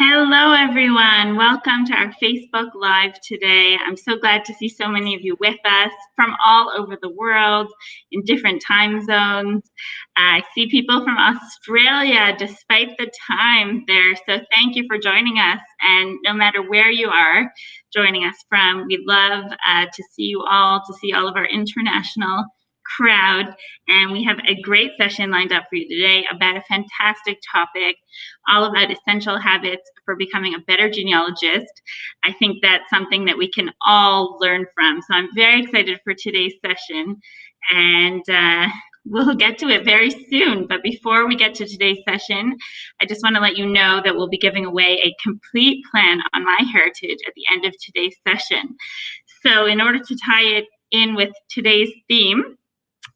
Hello, everyone. Welcome to our Facebook Live today. I'm so glad to see so many of you with us from all over the world in different time zones. I see people from Australia despite the time there. So thank you for joining us. And no matter where you are joining us from, we'd love to see you all, to see all of our international crowd. And we have a great session lined up for you today about a fantastic topic, all about essential habits for becoming a better genealogist. I think that's something that we can all learn from. So I'm very excited for today's session, and we'll get to it very soon. But before we get to today's session, I just want to let you know that we'll be giving away a complete plan on MyHeritage at the end of today's session. So in order to tie it in with today's theme,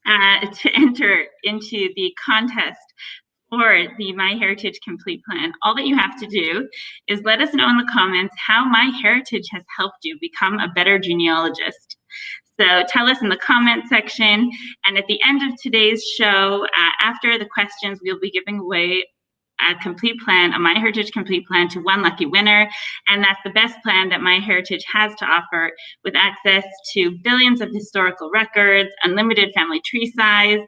to enter into the contest for the MyHeritage Complete Plan, all that you have to do is let us know in the comments how MyHeritage has helped you become a better genealogist. So tell us in the comment section, and at the end of today's show, after the questions, we'll be giving away a complete plan, a MyHeritage Complete Plan, to one lucky winner. And that's the best plan that MyHeritage has to offer, with access to billions of historical records, unlimited family tree size,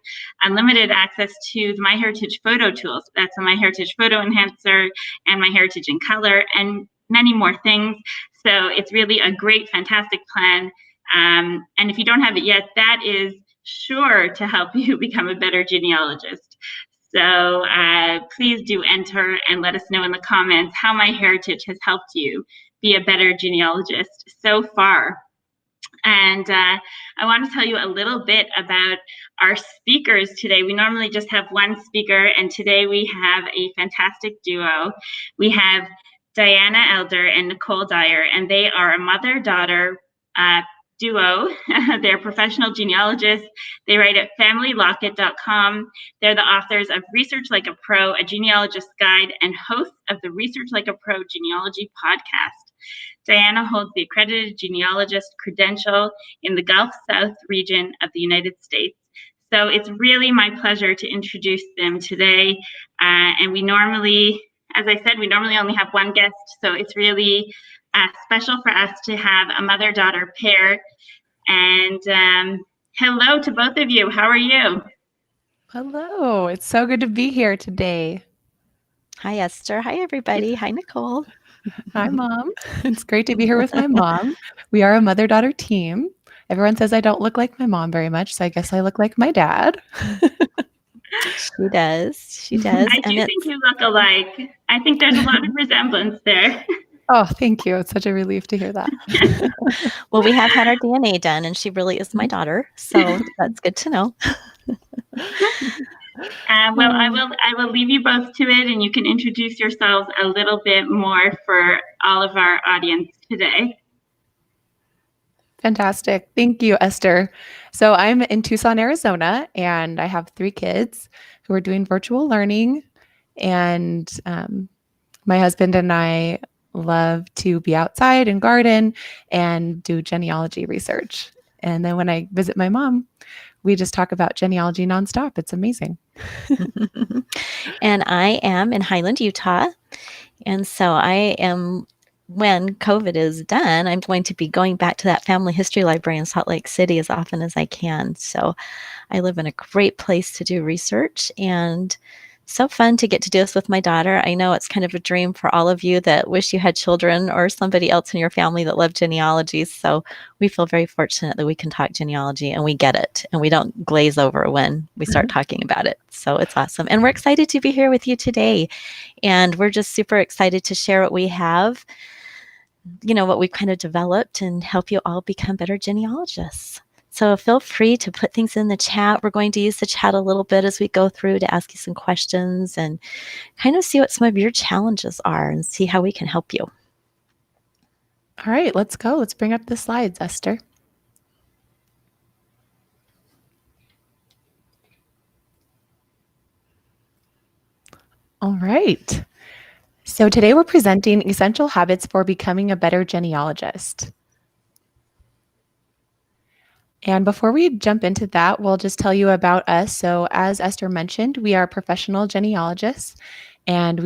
unlimited access to the MyHeritage photo tools. That's a MyHeritage Photo Enhancer and MyHeritage in Color, and many more things. So it's really a great, fantastic plan. And if you don't have it yet, that is sure to help you become a better genealogist. So please do enter and let us know in the comments how MyHeritage has helped you be a better genealogist so far. And I want to tell you a little bit about our speakers today. We normally just have one speaker, and today we have a fantastic duo. We have Diana Elder and Nicole Dyer, and they are a mother-daughter duo. They're professional genealogists. They write at familylocket.com. They're the authors of Research Like a Pro, a genealogist's guide, and hosts of the Research Like a Pro genealogy podcast. Diana holds the accredited genealogist credential in the Gulf South region of the United States. So it's really my pleasure to introduce them today. And we normally, as I said, we normally only have one guest, so it's really special for us to have a mother-daughter pair. And hello to both of you. How are you? Hello. It's so good to be here today. Hi, Esther. Hi, everybody. Hi, Nicole. Hi, Mom. It's great to be here with my mom. We are a mother-daughter team. Everyone says I don't look like my mom very much, so I guess I look like my dad. She does. She does. I do think you look alike. I think there's a lot of resemblance there. Oh, thank you. It's such a relief to hear that. Well, we have had our DNA done, and she really is my daughter, so that's good to know. Well, I will leave you both to it, and you can introduce yourselves a little bit more for all of our audience today. Fantastic. Thank you, Esther. So I'm in Tucson, Arizona, and I have 3 kids who are doing virtual learning. And my husband and I love to be outside and garden and do genealogy research. And then when I visit my mom, we just talk about genealogy nonstop. It's amazing. And I am in Highland, Utah. And so I am, when COVID is done, I'm going to be going back to that family history library in Salt Lake City as often as I can. So I live in a great place to do research, and so fun to get to do this with my daughter. I know it's kind of a dream for all of you that wish you had children or somebody else in your family that love genealogy. So we feel very fortunate that we can talk genealogy, and we get it, and we don't glaze over when we start talking about it. So it's awesome. And we're excited to be here with you today. And we're just super excited to share what we have, what we've kind of developed, and help you all become better genealogists. So feel free to put things in the chat. We're going to use the chat a little bit as we go through to ask you some questions and kind of see what some of your challenges are and see how we can help you. All right, let's go. Let's bring up the slides, Esther. All right. So today we're presenting essential habits for becoming a better genealogist. And before we jump into that, we'll just tell you about us. So as Esther mentioned, we are professional genealogists, And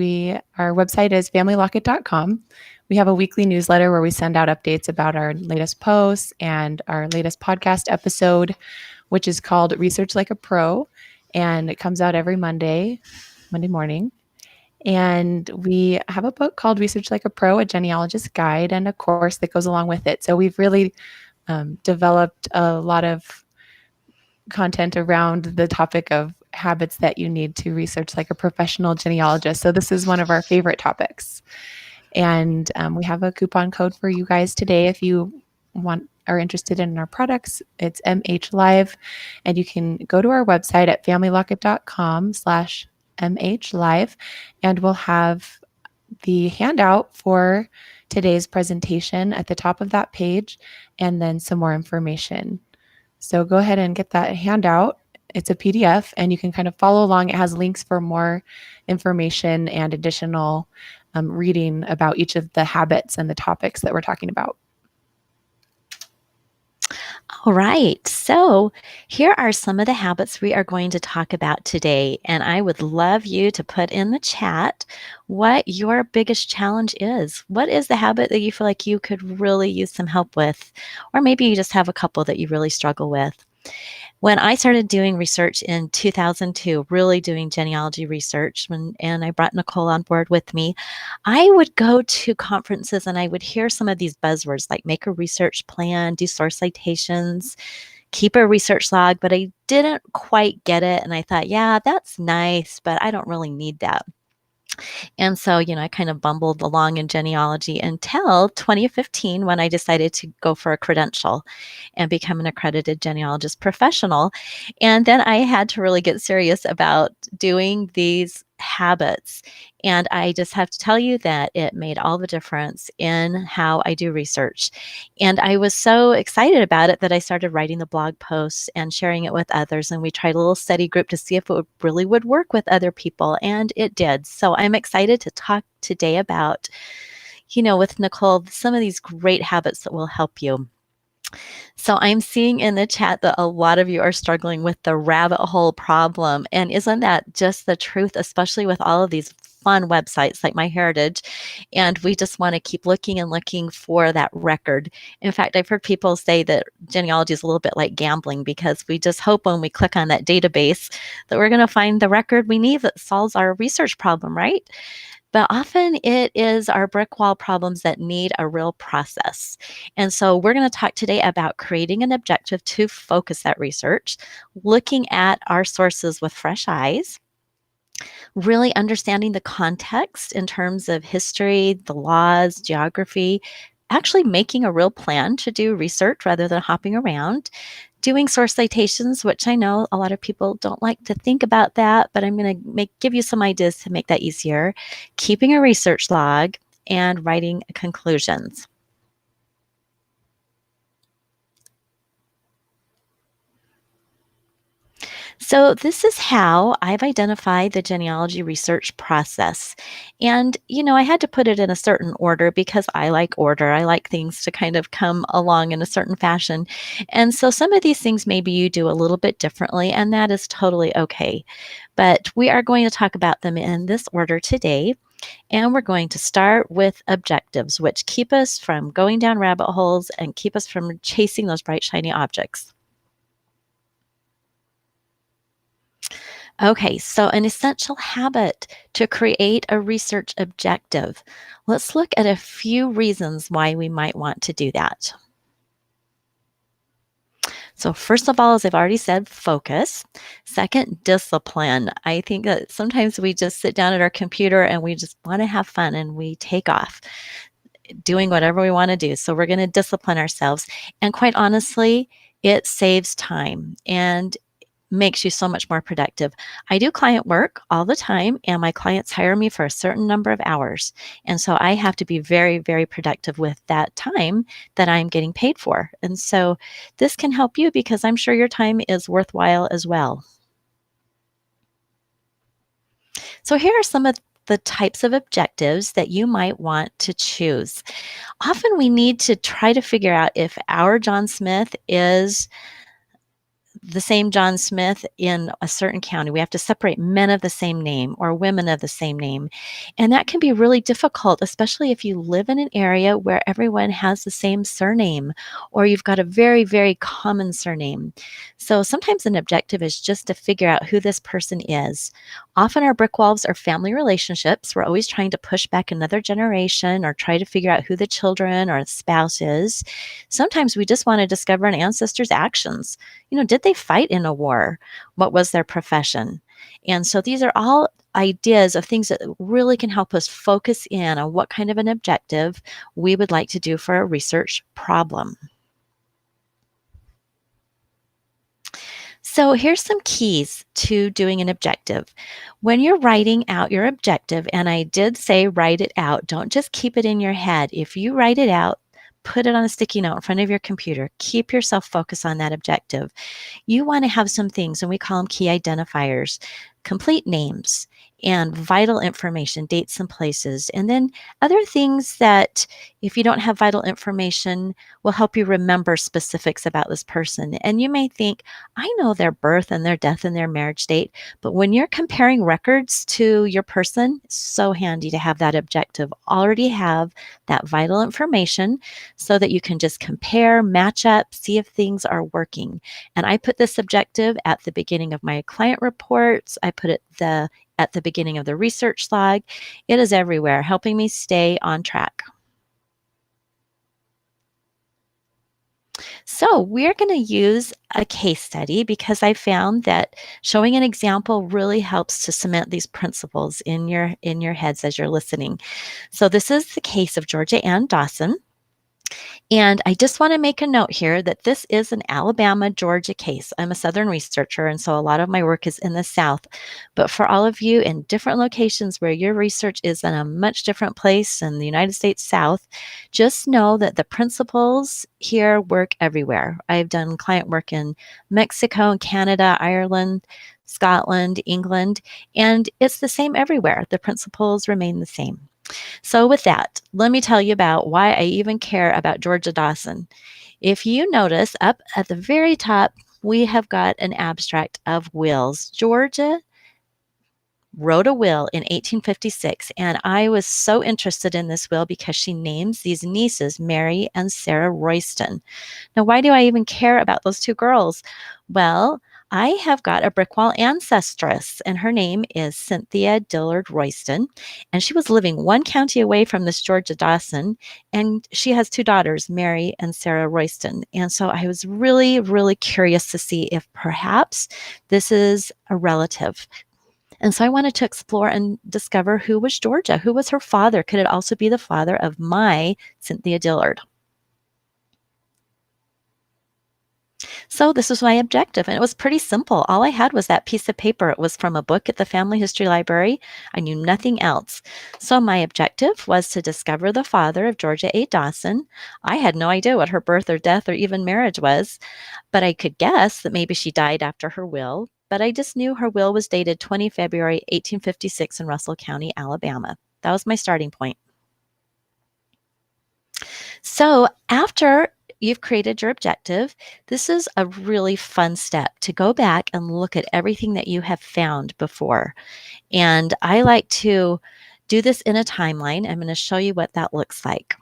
our website is familylocket.com. We have a weekly newsletter where we send out updates about our latest posts and our latest podcast episode, which is called Research Like a Pro. And it comes out every Monday morning. And we have a book called Research Like a Pro, a genealogist guide, and a course that goes along with it. So we've really developed a lot of content around the topic of habits that you need to research like a professional genealogist. So this is one of our favorite topics. And we have a coupon code for you guys today if you are interested in our products. It's MH Live, and you can go to our website at familylocket.com/MH Live, and we'll have the handout for today's presentation at the top of that page, and then some more information. So go ahead and get that handout. It's a PDF, and you can kind of follow along. It has links for more information and additional reading about each of the habits and the topics that we're talking about. All right, so here are some of the habits we are going to talk about today, and I would love you to put in the chat what your biggest challenge is. What is the habit that you feel like you could really use some help with? Or maybe you just have a couple that you really struggle with. When I started doing research in 2002, really doing genealogy research, and I brought Nicole on board with me, I would go to conferences and I would hear some of these buzzwords like make a research plan, do source citations, keep a research log, but I didn't quite get it. And I thought, yeah, that's nice, but I don't really need that. And so, I kind of bumbled along in genealogy until 2015 when I decided to go for a credential and become an accredited genealogist professional. And then I had to really get serious about doing these habits. And I just have to tell you that it made all the difference in how I do research. And I was so excited about it that I started writing the blog posts and sharing it with others. And we tried a little study group to see if it really would work with other people. And it did. So I'm excited to talk today about, with Nicole, some of these great habits that will help you. So I'm seeing in the chat that a lot of you are struggling with the rabbit hole problem. And isn't that just the truth, especially with all of these fun websites like MyHeritage? And we just want to keep looking and looking for that record. In fact, I've heard people say that genealogy is a little bit like gambling because we just hope when we click on that database that we're going to find the record we need that solves our research problem, right? But often it is our brick wall problems that need a real process. And so we're going to talk today about creating an objective to focus that research, looking at our sources with fresh eyes, really understanding the context in terms of history, the laws, geography, actually making a real plan to do research rather than hopping around, doing source citations, which I know a lot of people don't like to think about that, but I'm going to give you some ideas to make that easier, keeping a research log, and writing conclusions. So this is how I've identified the genealogy research process. And, I had to put it in a certain order because I like order. I like things to kind of come along in a certain fashion. And so some of these things maybe you do a little bit differently, and that is totally okay. But we are going to talk about them in this order today. And we're going to start with objectives, which keep us from going down rabbit holes and keep us from chasing those bright, shiny objects. Okay, so an essential habit to create a research objective. Let's look at a few reasons why we might want to do that. So first of all, as I've already said, focus. Second, discipline. I think that sometimes we just sit down at our computer and we just want to have fun and we take off doing whatever we want to do. So we're going to discipline ourselves. And quite honestly, it saves time and makes you so much more productive. I do client work all the time, and my clients hire me for a certain number of hours. And so I have to be very, very productive with that time that I'm getting paid for. And so this can help you because I'm sure your time is worthwhile as well. So here are some of the types of objectives that you might want to choose. Often we need to try to figure out if our John Smith is the same John Smith in a certain county. We have to separate men of the same name or women of the same name. And that can be really difficult, especially if you live in an area where everyone has the same surname or you've got a very, very common surname. So sometimes an objective is just to figure out who this person is. Often our brick walls are family relationships. We're always trying to push back another generation or try to figure out who the children or the spouse is. Sometimes we just want to discover an ancestor's actions. Did they fight in a war? What was their profession? And so these are all ideas of things that really can help us focus in on what kind of an objective we would like to do for a research problem. So here's some keys to doing an objective. When you're writing out your objective, and I did say write it out, don't just keep it in your head. If you write it out, put it on a sticky note in front of your computer. Keep yourself focused on that objective. You want to have some things, and we call them key identifiers, complete names and vital information, dates and places, and then other things that, if you don't have vital information, will help you remember specifics about this person. And you may think, I know their birth and their death and their marriage date, but when you're comparing records to your person, it's so handy to have that objective. Already have that vital information so that you can just compare, match up, see if things are working. And I put this objective at the beginning of my client reports. I put it at the beginning of the research log. It is everywhere, helping me stay on track. So we're going to use a case study because I found that showing an example really helps to cement these principles in your heads as you're listening. So this is the case of Georgia Ann Dawson. And I just want to make a note here that this is an Alabama-Georgia case. I'm a Southern researcher, and so a lot of my work is in the South. But for all of you in different locations where your research is in a much different place in the United States South, just know that the principles here work everywhere. I've done client work in Mexico and Canada, Ireland, Scotland, England, and it's the same everywhere. The principles remain the same. So with that, let me tell you about why I even care about Georgia Dawson. If you notice up at the very top, we have got an abstract of wills. Georgia wrote a will in 1856, and I was so interested in this will because she names these nieces Mary and Sarah Royston. Now, why do I even care about those two girls? Well, I have got a brick wall ancestress, and her name is Cynthia Dillard Royston, and she was living one county away from this Georgia Dawson, and she has two daughters, Mary and Sarah Royston. And so I was really, really curious to see if perhaps this is a relative. And so I wanted to explore and discover who was Georgia, who was her father. Could it also be the father of my Cynthia Dillard? So this was my objective, and it was pretty simple. All I had was that piece of paper. It was from a book at the Family History Library. I knew nothing else. So my objective was to discover the father of Georgia A. Dawson. I had no idea what her birth or death or even marriage was, but I could guess that maybe she died after her will. But I just knew her will was dated 20 February 1856 in Russell County, Alabama. That was my starting point. So after you've created your objective, this is a really fun step to go back and look at everything that you have found before. And I like to do this in a timeline. I'm going to show you what that looks like.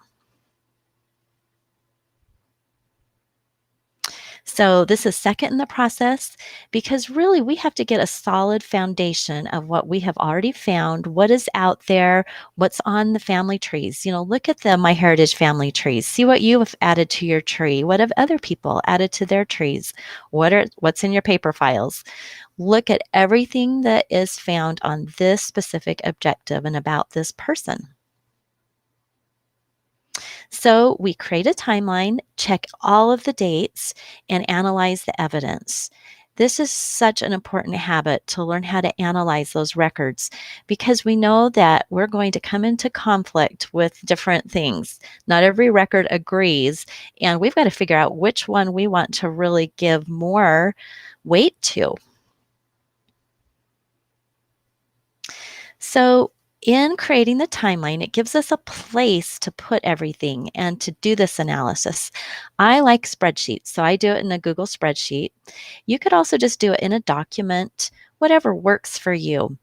So this is second in the process because really we have to get a solid foundation of what we have already found, what is out there, what's on the family trees. Look at the MyHeritage family trees. See what you have added to your tree. What have other people added to their trees? What's in your paper files? Look at everything that is found on this specific objective and about this person. So we create a timeline, check all of the dates, and analyze the evidence. This is such an important habit to learn how to analyze those records because we know that we're going to come into conflict with different things. Not every record agrees, and we've got to figure out which one we want to really give more weight to. So in creating the timeline, it gives us a place to put everything and to do this analysis. I like spreadsheets, so I do it in a Google spreadsheet. You could also just do it in a document, whatever works for you.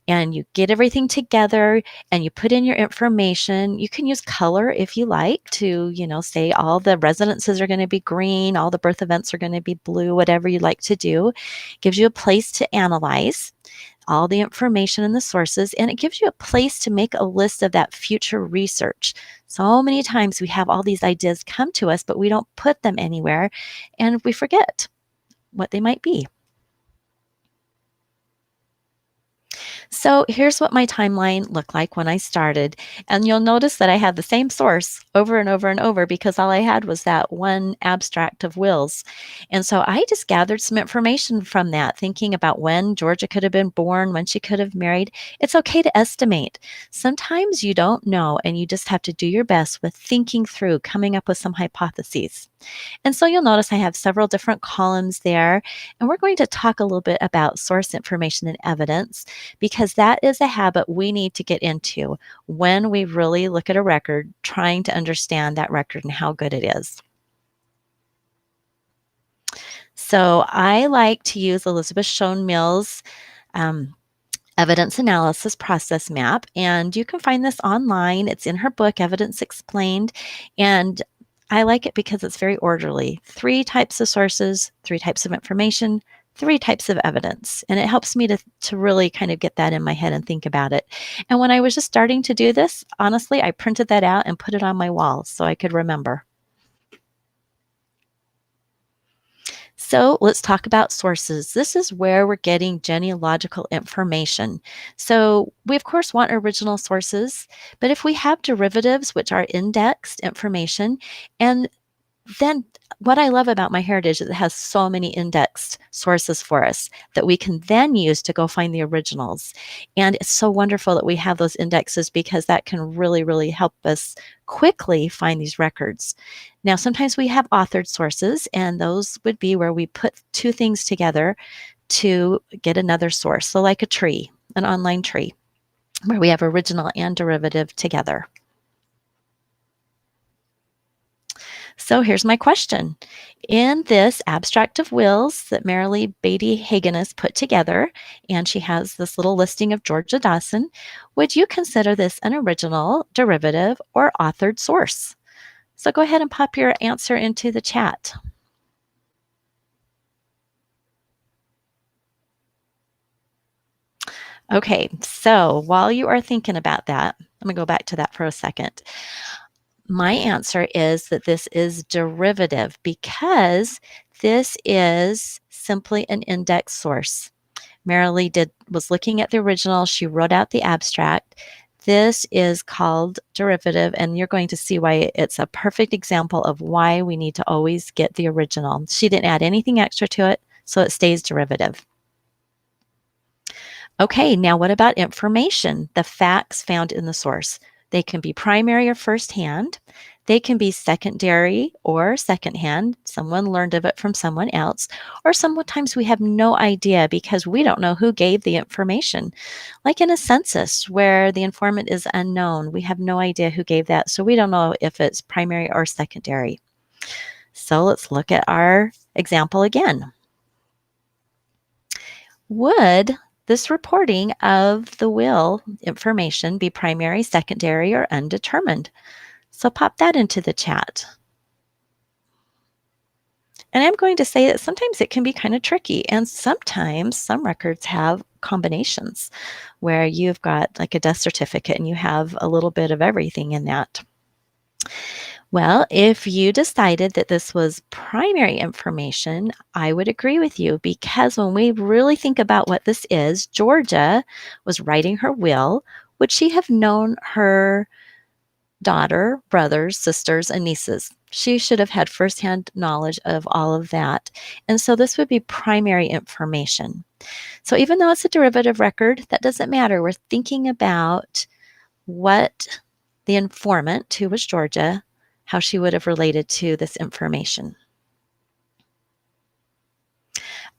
And you get everything together and you put in your information. You can use color if you like to, say all the residences are going to be green, all the birth events are going to be blue, whatever you like to do. Gives you a place to analyze all the information and the sources, and it gives you a place to make a list of that future research. So many times we have all these ideas come to us, but we don't put them anywhere and we forget what they might be. So here's what my timeline looked like when I started. And you'll notice that I had the same source over and over and over because all I had was that one abstract of wills. And so I just gathered some information from that, thinking about when Georgia could have been born, when she could have married. It's okay to estimate. Sometimes you don't know, and you just have to do your best with thinking through, coming up with some hypotheses. And so you'll notice I have several different columns there, and we're going to talk a little bit about source information and evidence because that is a habit we need to get into when we really look at a record, trying to understand that record and how good it is. So I like to use Elizabeth Schoen Mill's evidence analysis process map, and you can find this online. It's in her book, Evidence Explained, and I like it because it's very orderly. 3 types of sources, 3 types of information, 3 types of evidence. And it helps me to really kind of get that in my head and think about it. And when I was just starting to do this, honestly, I printed that out and put it on my wall so I could remember. So let's talk about sources. This is where we're getting genealogical information. So we, of course, want original sources, but if we have derivatives, which are indexed information, and then what I love about MyHeritage is it has so many indexed sources for us that we can then use to go find the originals. And it's so wonderful that we have those indexes because that can really, really help us quickly find these records. Now, sometimes we have authored sources, and those would be where we put 2 things together to get another source. So like a tree, an online tree, where we have original and derivative together. So here's my question. In this abstract of wills that Marilee Beatty Hagen has put together, and she has this little listing of Georgia Dawson, would you consider this an original, derivative, or authored source? So go ahead and pop your answer into the chat. Okay, so while you are thinking about that, I'm going to go back to that for a second. My answer is that this is derivative because this is simply an index source. Marilee was looking at the original. She wrote out the abstract. This is called derivative, and you're going to see why it's a perfect example of why we need to always get the original. She didn't add anything extra to it, so it stays derivative. Okay, now what about information? The facts found in the source. They can be primary or firsthand. They can be secondary or secondhand. Someone learned of it from someone else. Or sometimes we have no idea because we don't know who gave the information. Like in a census where the informant is unknown. We have no idea who gave that. So we don't know if it's primary or secondary. So let's look at our example again. Would this reporting of the will information be primary, secondary, or undetermined? So pop that into the chat. And I'm going to say that sometimes it can be kind of tricky, and sometimes some records have combinations where you've got like a death certificate and you have a little bit of everything in that. Well, if you decided that this was primary information, I would agree with you because when we really think about what this is, Georgia was writing her will. Would she have known her daughter, brothers, sisters, and nieces? She should have had firsthand knowledge of all of that. And so this would be primary information. So even though it's a derivative record, that doesn't matter. We're thinking about what the informant, who was Georgia, how she would have related to this information.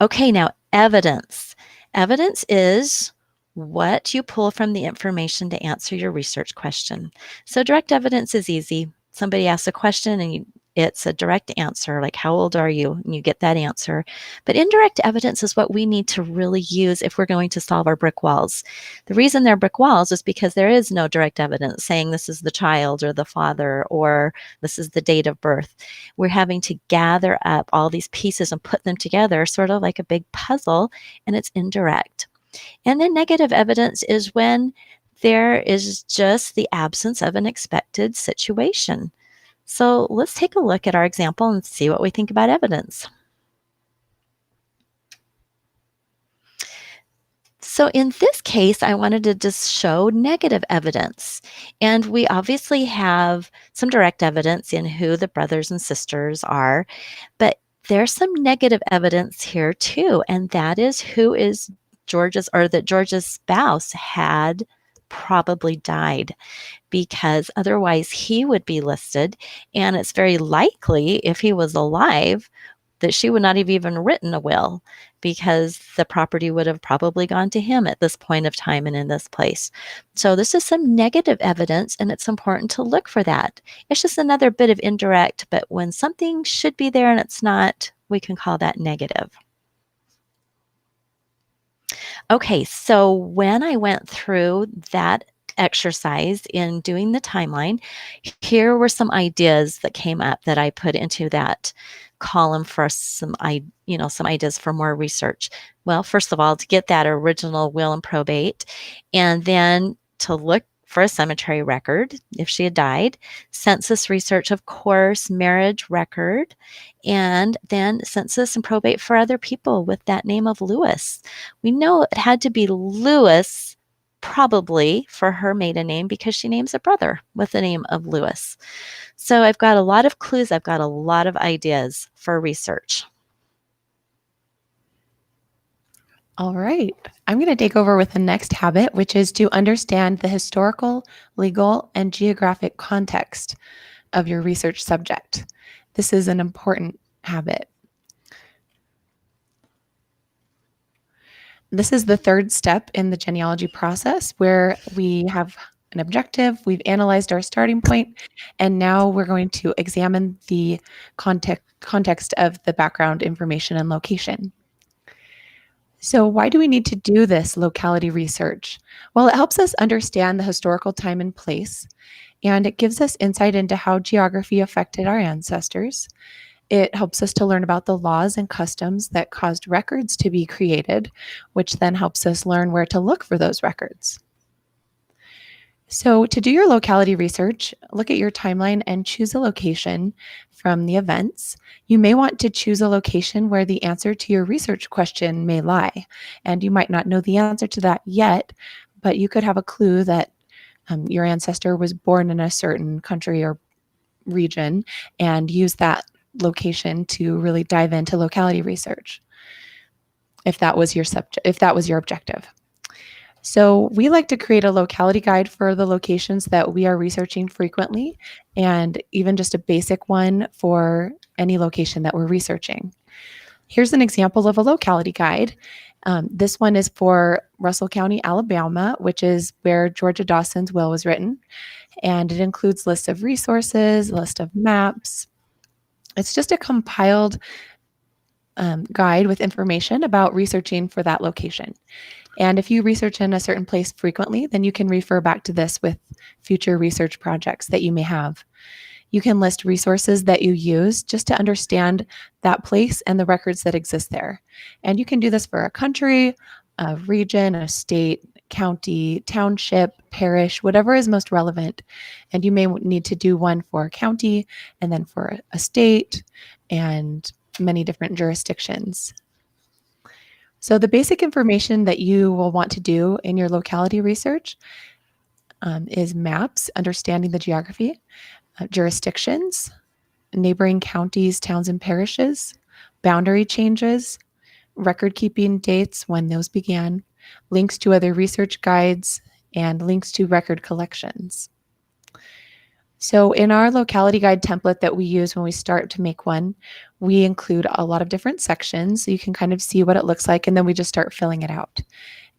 Okay, now evidence. Evidence is what you pull from the information to answer your research question. So direct evidence is easy. Somebody asks a question and it's a direct answer, like how old are you? And you get that answer. But indirect evidence is what we need to really use if we're going to solve our brick walls. The reason they're brick walls is because there is no direct evidence saying this is the child or the father or this is the date of birth. We're having to gather up all these pieces and put them together, sort of like a big puzzle, and it's indirect. And then negative evidence is when there is just the absence of an expected situation. So let's take a look at our example and see what we think about evidence. So in this case, I wanted to just show negative evidence. And we obviously have some direct evidence in who the brothers and sisters are, but there's some negative evidence here too, and that is who is George's, or that George's spouse had probably died, because otherwise he would be listed, and it's very likely if he was alive that she would not have even written a will, because the property would have probably gone to him at this point of time and in this place. So this is some negative evidence, and it's important to look for that. It's just another bit of indirect, but when something should be there and it's not, we can call that negative. Okay, so when I went through that exercise in doing the timeline, here were some ideas that came up that I put into that column for some ideas for more research. Well, first of all, to get that original will and probate, and then to look for a cemetery record if she had died, census research, of course, marriage record, and then census and probate for other people with that name of Lewis. We know it had to be Lewis probably for her maiden name because she names a brother with the name of Lewis. So I've got a lot of clues. I've got a lot of ideas for research. All right. I'm going to take over with the next habit, which is to understand the historical, legal, and geographic context of your research subject. This is an important habit. This is the third step in the genealogy process, where we have an objective, we've analyzed our starting point, and now we're going to examine the context of the background information and location. So why do we need to do this locality research? Well, it helps us understand the historical time and place, and it gives us insight into how geography affected our ancestors. It helps us to learn about the laws and customs that caused records to be created, which then helps us learn where to look for those records. So to do your locality research, look at your timeline and choose a location from the events. You may want to choose a location where the answer to your research question may lie, and you might not know the answer to that yet, but you could have a clue that your ancestor was born in a certain country or region, and use that location to really dive into locality research, if that was your objective. So we like to create a locality guide for the locations that we are researching frequently, and even just a basic one for any location that we're researching. Here's an example of a locality guide. This one is for Russell County, Alabama, which is where Georgia Dawson's will was written. And it includes lists of resources, a list of maps. It's just a compiled guide with information about researching for that location. And if you research in a certain place frequently, then you can refer back to this with future research projects that you may have. You can list resources that you use just to understand that place and the records that exist there. And you can do this for a country, a region, a state, county, township, parish, whatever is most relevant. And you may need to do one for a county and then for a state and many different jurisdictions. So the basic information that you will want to do in your locality research is maps, understanding the geography, jurisdictions, neighboring counties, towns, and parishes, boundary changes, record keeping dates when those began, links to other research guides, and links to record collections. So in our locality guide template that we use when we start to make one, we include a lot of different sections so you can kind of see what it looks like, and then we just start filling it out.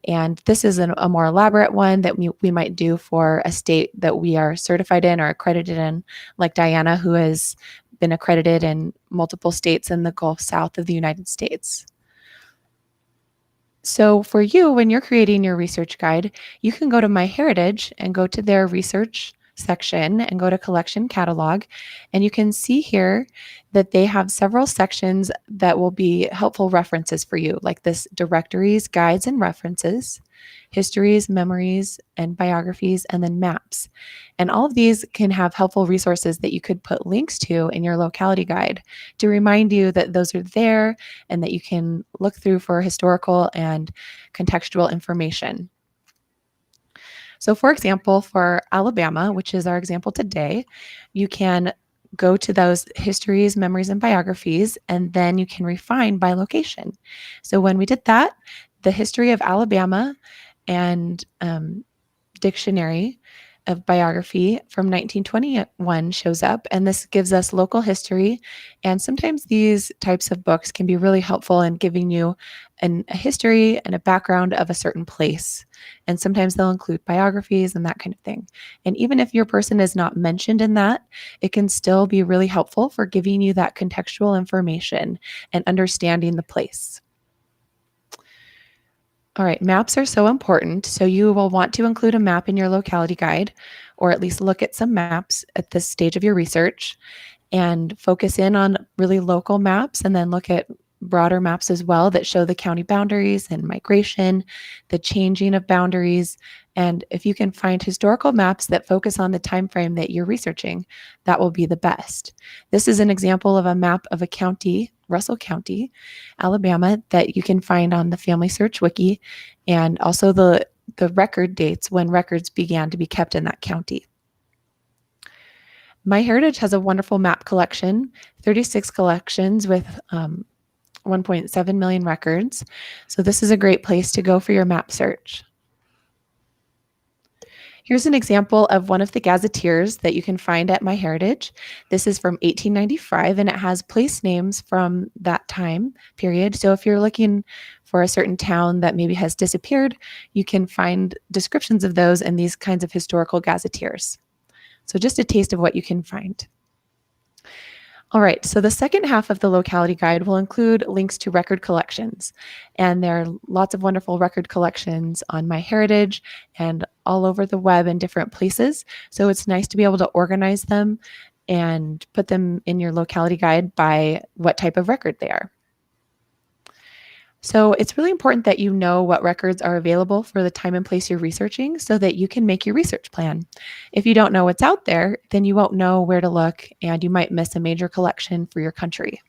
And this is a more elaborate one that we might do for a state that we are certified in or accredited in, like Diana, who has been accredited in multiple states in the Gulf South of the United States. So for you, when you're creating your research guide, you can go to MyHeritage and go to their research section and go to collection catalog. And you can see here that they have several sections that will be helpful references for you, like this directories, guides, and references, histories, memories, and biographies, and then maps. And all of these can have helpful resources that you could put links to in your locality guide to remind you that those are there and that you can look through for historical and contextual information. So for example, for Alabama, which is our example today, you can go to those histories, memories, and biographies, and then you can refine by location. So when we did that, the history of Alabama and dictionary of biography from 1921 shows up, and this gives us local history. And sometimes these types of books can be really helpful in giving you a history and a background of a certain place. And sometimes they'll include biographies and that kind of thing. And even if your person is not mentioned in that, it can still be really helpful for giving you that contextual information and understanding the place. All right, maps are so important. So you will want to include a map in your locality guide, or at least look at some maps at this stage of your research and focus in on really local maps, and then look at broader maps as well that show the county boundaries and migration, the changing of boundaries. And if you can find historical maps that focus on the time frame that you're researching, that will be the best. This is an example of a map of a county, Russell County, Alabama, that you can find on the Family Search Wiki, and also the record dates when records began to be kept in that county. MyHeritage has a wonderful map collection, 36 collections with 1.7 million records. So this is a great place to go for your map search. Here's an example of one of the gazetteers that you can find at MyHeritage. This is from 1895, and it has place names from that time period. So if you're looking for a certain town that maybe has disappeared, you can find descriptions of those in these kinds of historical gazetteers. So just a taste of what you can find. All right, so the second half of the locality guide will include links to record collections. And there are lots of wonderful record collections on MyHeritage and all over the web in different places. So it's nice to be able to organize them and put them in your locality guide by what type of record they are. So it's really important that you know what records are available for the time and place you're researching so that you can make your research plan. If you don't know what's out there, then you won't know where to look, and you might miss a major collection for your country.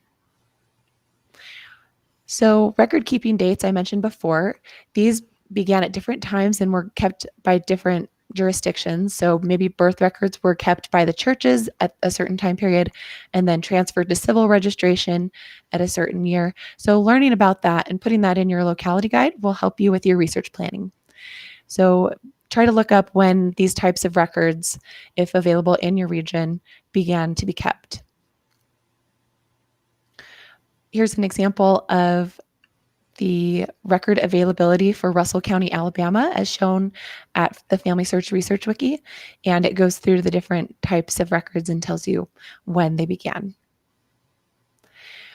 So record keeping dates I mentioned before, these began at different times and were kept by different jurisdictions. So maybe birth records were kept by the churches at a certain time period and then transferred to civil registration at a certain year. So learning about that and putting that in your locality guide will help you with your research planning. So try to look up when these types of records, if available in your region, began to be kept. Here's an example of the record availability for Russell County, Alabama, as shown at the Family Search Research Wiki, and it goes through the different types of records and tells you when they began.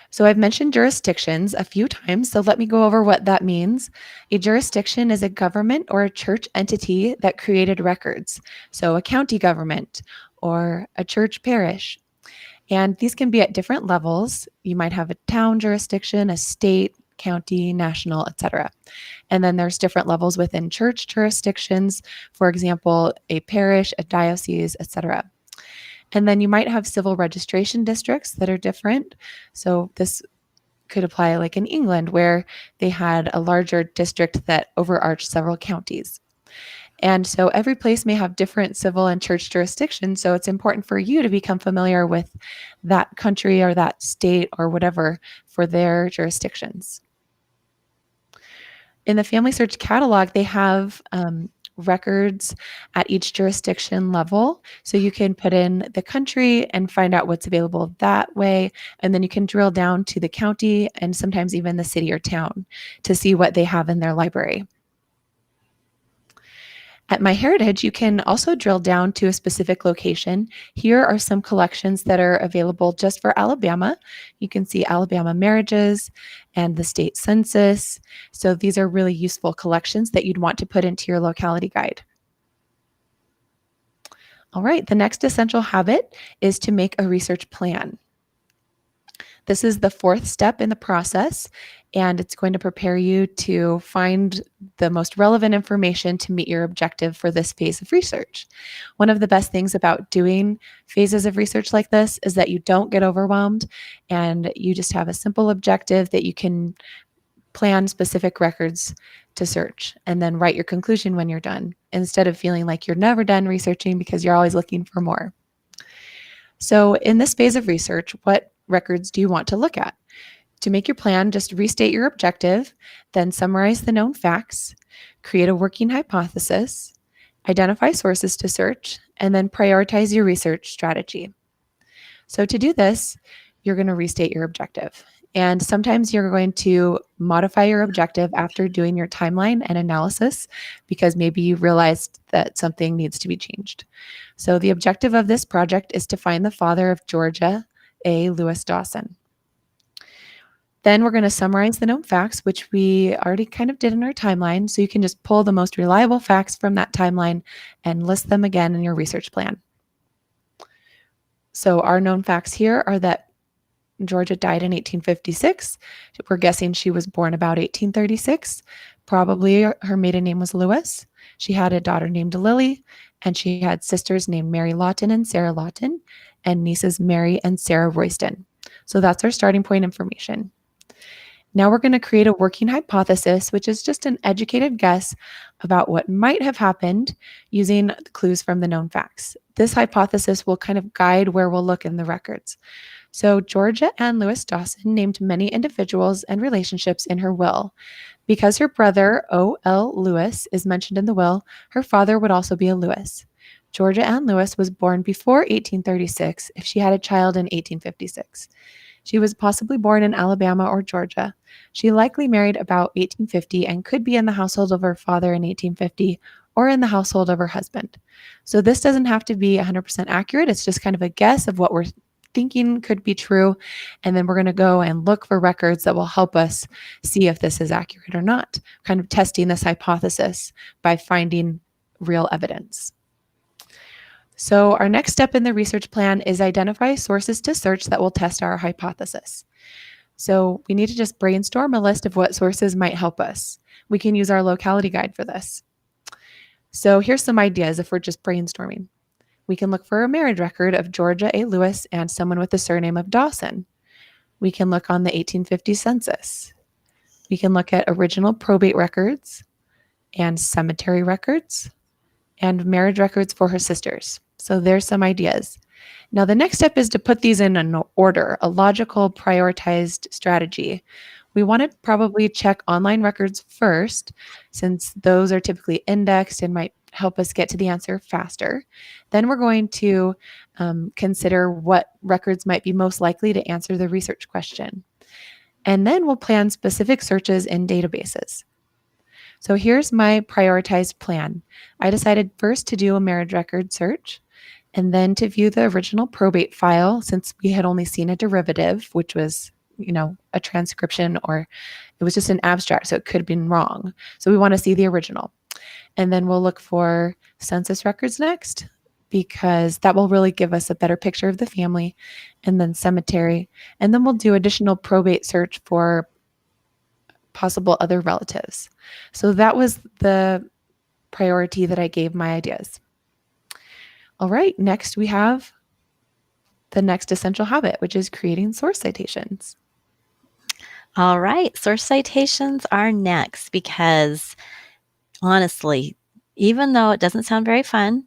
So I've mentioned jurisdictions a few times, so let me go over what that means. A jurisdiction is a government or a church entity that created records, so a county government or a church parish. And these can be at different levels. You might have a town jurisdiction, a state, county, national, etc. And then there's different levels within church jurisdictions, for example, a parish, a diocese, etc. And then you might have civil registration districts that are different. So this could apply like in England, where they had a larger district that overarched several counties. And so every place may have different civil and church jurisdictions. So it's important for you to become familiar with that country or that state or whatever for their jurisdictions. In the Family Search Catalog, they have records at each jurisdiction level. So you can put in the country and find out what's available that way. And then you can drill down to the county and sometimes even the city or town to see what they have in their library. At MyHeritage, you can also drill down to a specific location. Here are some collections that are available just for Alabama. You can see Alabama marriages and the state census. So these are really useful collections that you'd want to put into your locality guide. All right, the next essential habit is to make a research plan. This is the fourth step in the process, and it's going to prepare you to find the most relevant information to meet your objective for this phase of research. One of the best things about doing phases of research like this is that you don't get overwhelmed and you just have a simple objective that you can plan specific records to search and then write your conclusion when you're done, instead of feeling like you're never done researching because you're always looking for more. So in this phase of research, what records do you want to look at? To make your plan, just restate your objective, then summarize the known facts, create a working hypothesis, identify sources to search, and then prioritize your research strategy. So to do this, you're going to restate your objective. And sometimes you're going to modify your objective after doing your timeline and analysis because maybe you realized that something needs to be changed. So the objective of this project is to find the father of Georgia A. Lewis Dawson. Then we're going to summarize the known facts, which we already kind of did in our timeline. So you can just pull the most reliable facts from that timeline and list them again in your research plan. So our known facts here are that Georgia died in 1856. We're guessing she was born about 1836. Probably her maiden name was Lewis. She had a daughter named Lily, and she had sisters named Mary Lawton and Sarah Lawton, and nieces Mary and Sarah Royston. So that's our starting point information. Now we're going to create a working hypothesis, which is just an educated guess about what might have happened using clues from the known facts. This hypothesis will kind of guide where we'll look in the records. So Georgia Ann Lewis Dawson named many individuals and relationships in her will. Because her brother, O.L. Lewis, is mentioned in the will, her father would also be a Lewis. Georgia Ann Lewis was born before 1836 if she had a child in 1856. She was possibly born in Alabama or Georgia. She likely married about 1850 and could be in the household of her father in 1850 or in the household of her husband. So this doesn't have to be 100% accurate. It's just kind of a guess of what we're thinking could be true. And then we're going to go and look for records that will help us see if this is accurate or not, kind of testing this hypothesis by finding real evidence. So our next step in the research plan is identify sources to search that will test our hypothesis. So we need to just brainstorm a list of what sources might help us. We can use our locality guide for this. So here's some ideas if we're just brainstorming. We can look for a marriage record of Georgia A. Lewis and someone with the surname of Dawson. We can look on the 1850 census. We can look at original probate records and cemetery records and marriage records for her sisters. So there's some ideas. Now the next step is to put these in an order, a logical, prioritized strategy. We want to probably check online records first, since those are typically indexed and might help us get to the answer faster. Then we're going to consider what records might be most likely to answer the research question. And then we'll plan specific searches in databases. So here's my prioritized plan. I decided first to do a marriage record search, and then to view the original probate file, since we had only seen a derivative, which was, a transcription, or it was just an abstract, so it could have been wrong. So we want to see the original. And then we'll look for census records next, because that will really give us a better picture of the family, and then cemetery. And then we'll do additional probate search for possible other relatives. So that was the priority that I gave my ideas. All right, next we have the next essential habit, which is creating source citations. All right, source citations are next, because honestly, even though it doesn't sound very fun,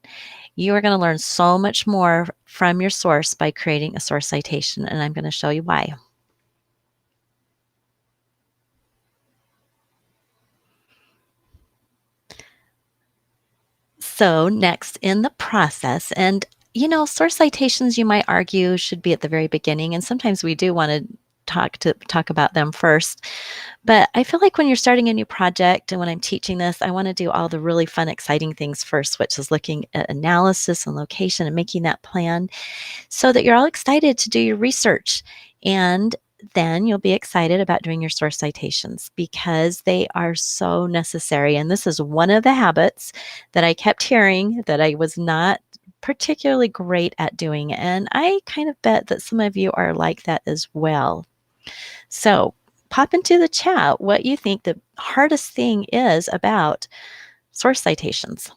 you are going to learn so much more from your source by creating a source citation, and I'm going to show you why. So next in the process, and source citations, you might argue, should be at the very beginning, and sometimes we do want to talk about them first. But I feel like when you're starting a new project and when I'm teaching this, I want to do all the really fun, exciting things first, which is looking at analysis and location and making that plan so that you're all excited to do your research. And then you'll be excited about doing your source citations because they are so necessary. And this is one of the habits that I kept hearing that I was not particularly great at doing. And I kind of bet that some of you are like that as well. So pop into the chat what you think the hardest thing is about source citations.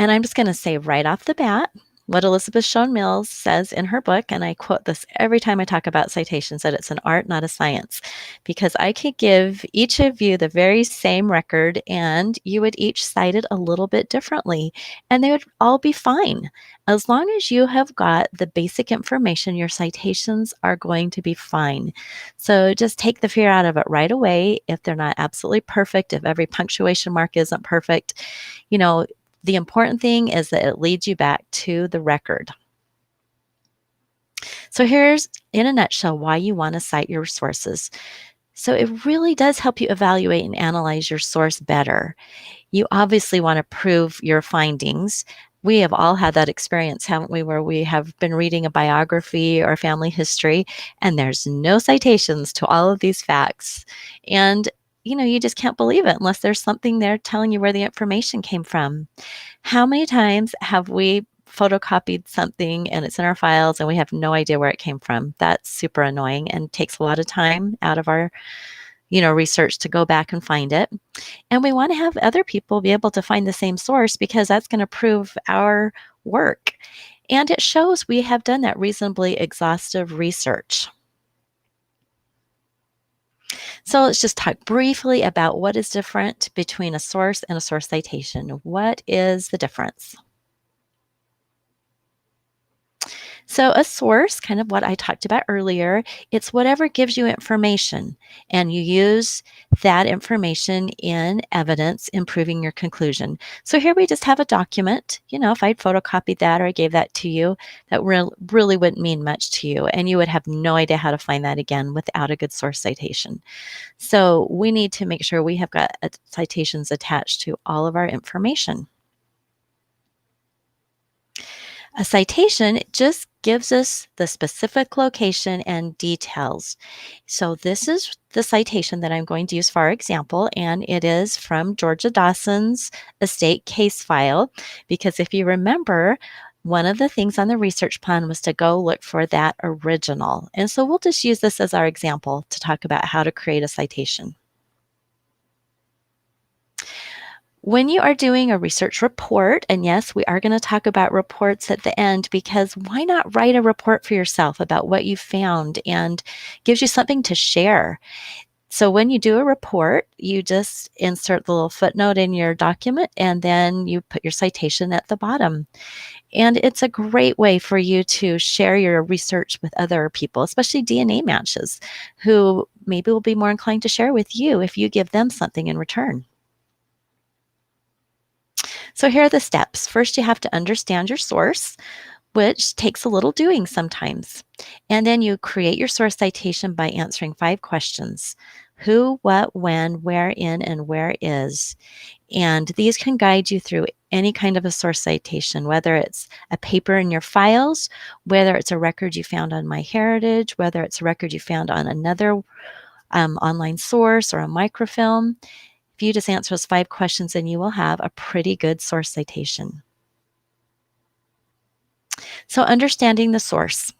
And I'm just going to say right off the bat what Elizabeth Shown Mills says in her book, and I quote this every time I talk about citations, that it's an art, not a science, because I could give each of you the very same record and you would each cite it a little bit differently, and they would all be fine. As long as you have got the basic information, your citations are going to be fine. So just take the fear out of it right away if they're not absolutely perfect, if every punctuation mark isn't perfect. The important thing is that it leads you back to the record. So here's, in a nutshell, why you want to cite your sources. So it really does help you evaluate and analyze your source better. You obviously want to prove your findings. We have all had that experience, haven't we, where we have been reading a biography or family history, and there's no citations to all of these facts. And you just can't believe it unless there's something there telling you where the information came from. How many times have we photocopied something and it's in our files and we have no idea where it came from? That's super annoying and takes a lot of time out of our, research to go back and find it. And we want to have other people be able to find the same source because that's going to prove our work. And it shows we have done that reasonably exhaustive research. So let's just talk briefly about what is different between a source and a source citation. What is the difference? So a source, kind of what I talked about earlier, it's whatever gives you information, and you use that information in evidence in proving your conclusion. So here we just have a document. If I'd photocopied that or I gave that to you, that really wouldn't mean much to you, and you would have no idea how to find that again without a good source citation. So we need to make sure we have got citations attached to all of our information. A citation just gives us the specific location and details. So this is the citation that I'm going to use for our example, and it is from Georgia Dawson's estate case file, because if you remember, one of the things on the research plan was to go look for that original. And so we'll just use this as our example to talk about how to create a citation. When you are doing a research report, and yes, we are going to talk about reports at the end, because why not write a report for yourself about what you found and gives you something to share. So when you do a report, you just insert the little footnote in your document and then you put your citation at the bottom. And it's a great way for you to share your research with other people, especially DNA matches, who maybe will be more inclined to share with you if you give them something in return. So here are the steps. First, you have to understand your source, which takes a little doing sometimes. And then you create your source citation by answering 5 questions: who, what, when, where in, and where is. And these can guide you through any kind of a source citation, whether it's a paper in your files, whether it's a record you found on MyHeritage, whether it's a record you found on another online source or a microfilm. If you just answer those 5 questions, then you will have a pretty good source citation. So understanding the source.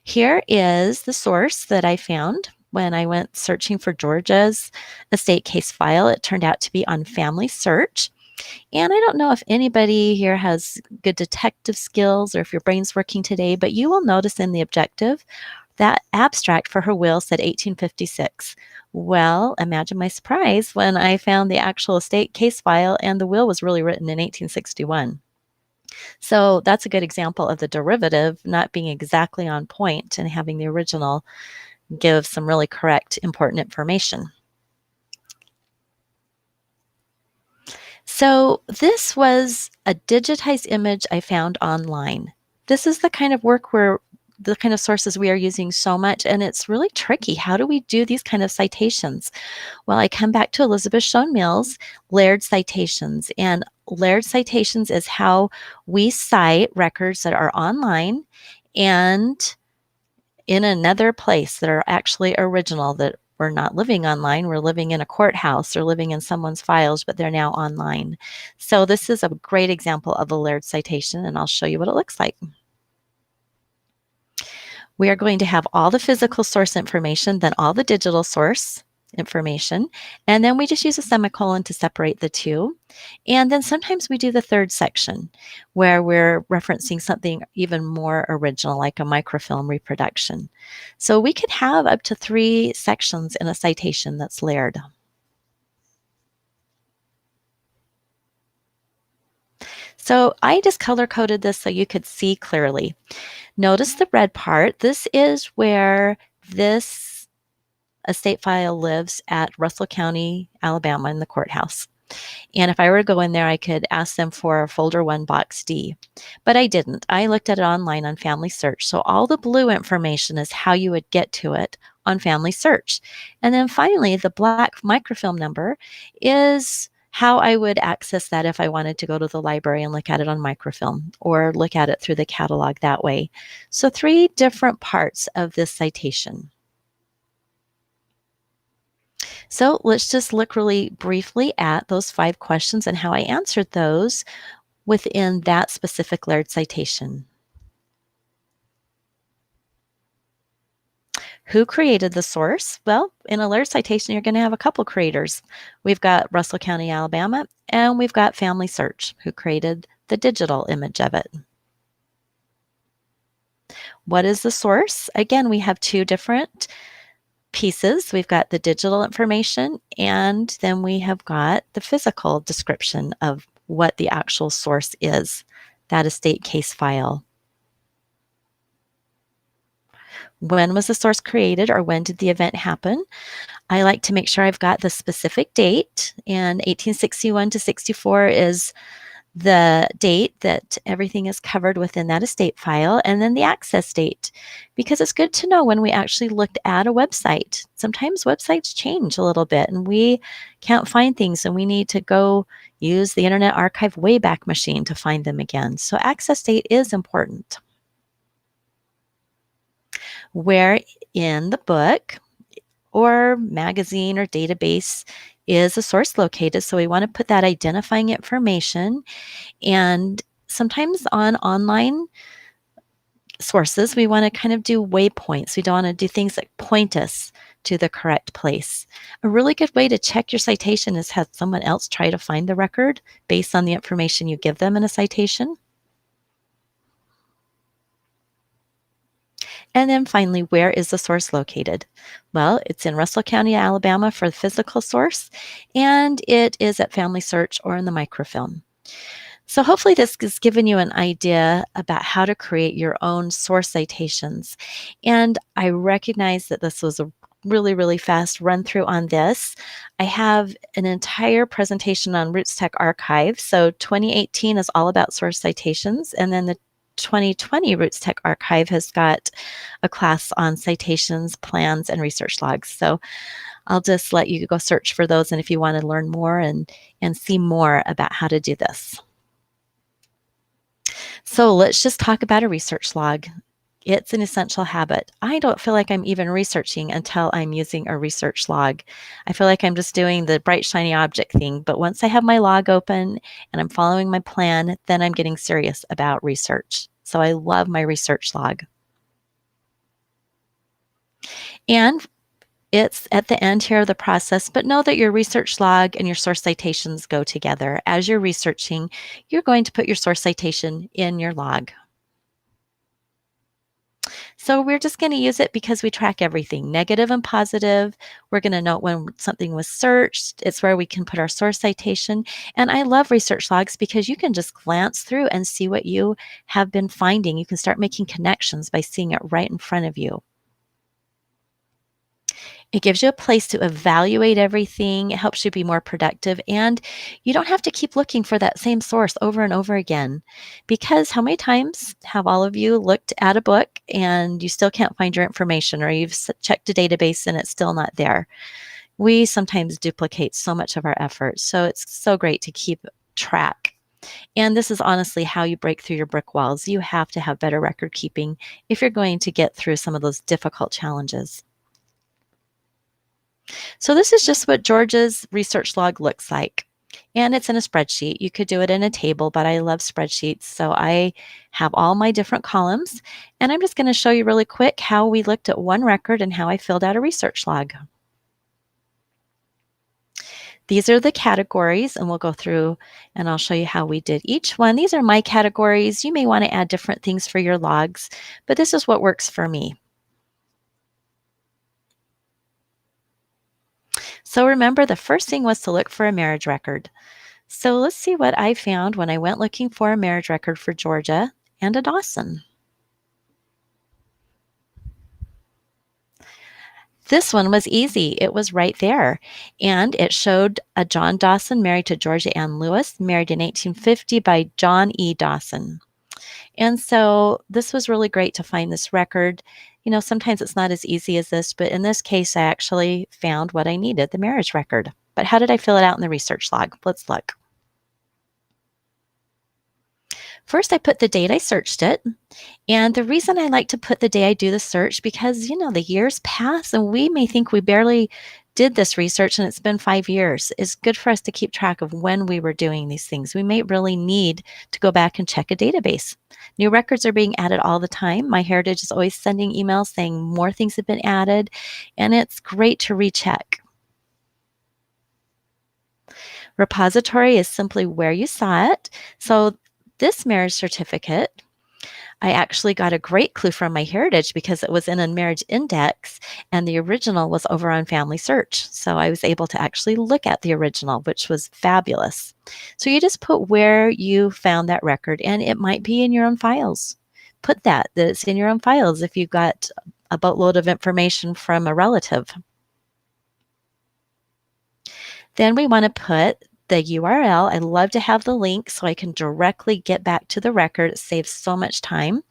Here is the source that I found when I went searching for Georgia's estate case file. It turned out to be on Family Search. And I don't know if anybody here has good detective skills or if your brain's working today, but you will notice in the objective that abstract for her will said 1856. Well, imagine my surprise when I found the actual estate case file and the will was really written in 1861. So that's a good example of the derivative not being exactly on point and having the original give some really correct, important information. So this was a digitized image I found online. This is the kind of work we're the kind of sources we are using so much, and it's really tricky. How do we do these kind of citations? Well, I come back to Elizabeth Shown Mills, layered citations. And layered citations is how we cite records that are online and in another place that are actually original, that we're not living online. We're living in a courthouse or living in someone's files, but they're now online. So this is a great example of a layered citation, and I'll show you what it looks like. We are going to have all the physical source information, then all the digital source information, and then we just use a semicolon to separate the two. And then sometimes we do the third section where we're referencing something even more original, like a microfilm reproduction. So we could have up to 3 sections in a citation that's layered. So I just color coded this so you could see clearly. Notice the red part. This is where this estate file lives at Russell County, Alabama, in the courthouse. And if I were to go in there, I could ask them for folder 1, box D. But I didn't. I looked at it online on Family Search. So all the blue information is how you would get to it on Family Search. And then finally, the black microfilm number is how I would access that if I wanted to go to the library and look at it on microfilm or look at it through the catalog that way. So 3 different parts of this citation. So let's just look really briefly at those 5 questions and how I answered those within that specific layered citation. Who created the source? Well, in a layered citation, you're going to have a couple creators. We've got Russell County, Alabama, and we've got Family Search, who created the digital image of it. What is the source? Again, we have 2 different pieces. We've got the digital information, and then we have got the physical description of what the actual source is, that estate case file. When was the source created, or when did the event happen? I like to make sure I've got the specific date, and 1861 to 64 is the date that everything is covered within that estate file, and then the access date, because it's good to know when we actually looked at a website. Sometimes websites change a little bit and we can't find things, and we need to go use the Internet Archive Wayback Machine to find them again. So access date is important. Where in the book or magazine or database is a source located? So we want to put that identifying information. And sometimes on online sources, we want to kind of do waypoints. We don't want to do things like point us to the correct place. A really good way to check your citation is have someone else try to find the record based on the information you give them in a citation. And then finally, where is the source located? Well, it's in Russell County, Alabama for the physical source, and it is at Family Search or in the microfilm. So hopefully this has given you an idea about how to create your own source citations. And I recognize that this was a really, really fast run through on this. I have an entire presentation on Roots Tech Archive. So 2018 is all about source citations, and then the 2020 Roots Tech Archive has got a class on citations, plans, and research logs. So I'll just let you go search for those, and if you want to learn more and see more about how to do this. So let's just talk about a research log. It's an essential habit. I don't feel like I'm even researching until I'm using a research log. I feel like I'm just doing the bright, shiny object thing. But once I have my log open and I'm following my plan, then I'm getting serious about research. So I love my research log. And it's at the end here of the process, but know that your research log and your source citations go together. As you're researching, you're going to put your source citation in your log. So we're just going to use it because we track everything, negative and positive. We're going to note when something was searched. It's where we can put our source citation. And I love research logs because you can just glance through and see what you have been finding. You can start making connections by seeing it right in front of you. It gives you a place to evaluate everything. It helps you be more productive. And you don't have to keep looking for that same source over and over again. Because how many times have all of you looked at a book and you still can't find your information, or you've checked a database and it's still not there? We sometimes duplicate so much of our efforts. So it's so great to keep track. And this is honestly how you break through your brick walls. You have to have better record keeping if you're going to get through some of those difficult challenges. So this is just what Georgia's research log looks like. And it's in a spreadsheet. You could do it in a table, but I love spreadsheets. So I have all my different columns. And I'm just going to show you really quick how we looked at one record and how I filled out a research log. These are the categories, and we'll go through and I'll show you how we did each one. These are my categories. You may want to add different things for your logs, but this is what works for me. So remember, the first thing was to look for a marriage record. So let's see what I found when I went looking for a marriage record for Georgia and a Dawson. This one was easy. It was right there. And it showed a John Dawson married to Georgia Ann Lewis, married in 1850 by John E. Dawson. And so this was really great to find this record. You know, sometimes it's not as easy as this, but in this case, I actually found what I needed, the marriage record. But how did I fill it out in the research log? Let's look. First, I put the date I searched it. And the reason I like to put the day I do the search, because, you know, the years pass and we may think we barely did this research and it's been 5 years. It's good for us to keep track of when we were doing these things. We may really need to go back and check a database. New records are being added all the time. MyHeritage is always sending emails saying more things have been added, and it's great to recheck. Repository is simply where you saw it. So this marriage certificate, I actually got a great clue from MyHeritage because it was in a marriage index and the original was over on Family Search. So I was able to actually look at the original, which was fabulous. So you just put where you found that record, and it might be in your own files. Put that it's in your own files if you've got a boatload of information from a relative. Then we want to put the URL. I love to have the link so I can directly get back to the record. It saves so much time.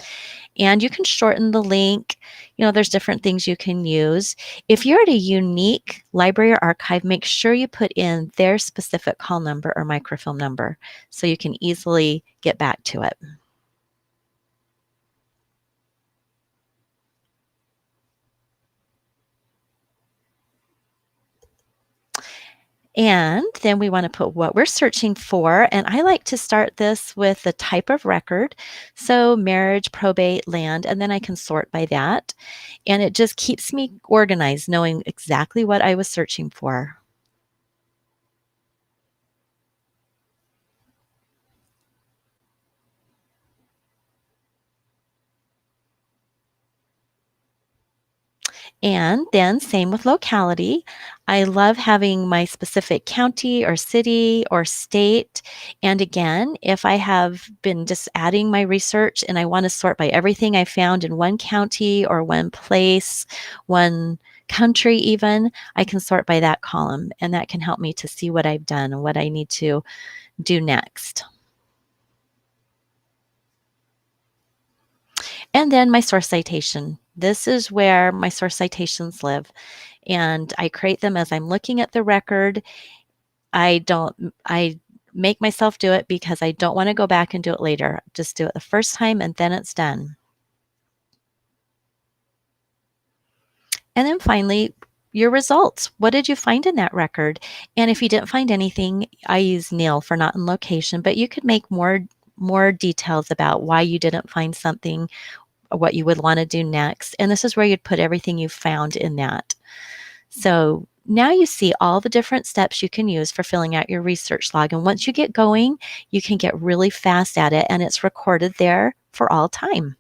And you can shorten the link. You know, there's different things you can use. If you're at a unique library or archive, make sure you put in their specific call number or microfilm number so you can easily get back to it. And then we want to put what we're searching for. And I like to start this with the type of record. So marriage, probate, land, and then I can sort by that. And it just keeps me organized, knowing exactly what I was searching for. And then same with locality. I love having my specific county or city or state. And again, if I have been just adding my research and I want to sort by everything I found in one county or one place, one country even, I can sort by that column. And that can help me to see what I've done and what I need to do next. And then my source citation. This is where my source citations live. And I create them as I'm looking at the record. I make myself do it because I don't want to go back and do it later. Just do it the first time and then it's done. And then finally, your results. What did you find in that record? And if you didn't find anything, I use nil for not in location, but you could make more details about why you didn't find something, what you would want to do next. And this is where you'd put everything you found in that. So now you see all the different steps you can use for filling out your research log. And once you get going, you can get really fast at it and it's recorded there for all time.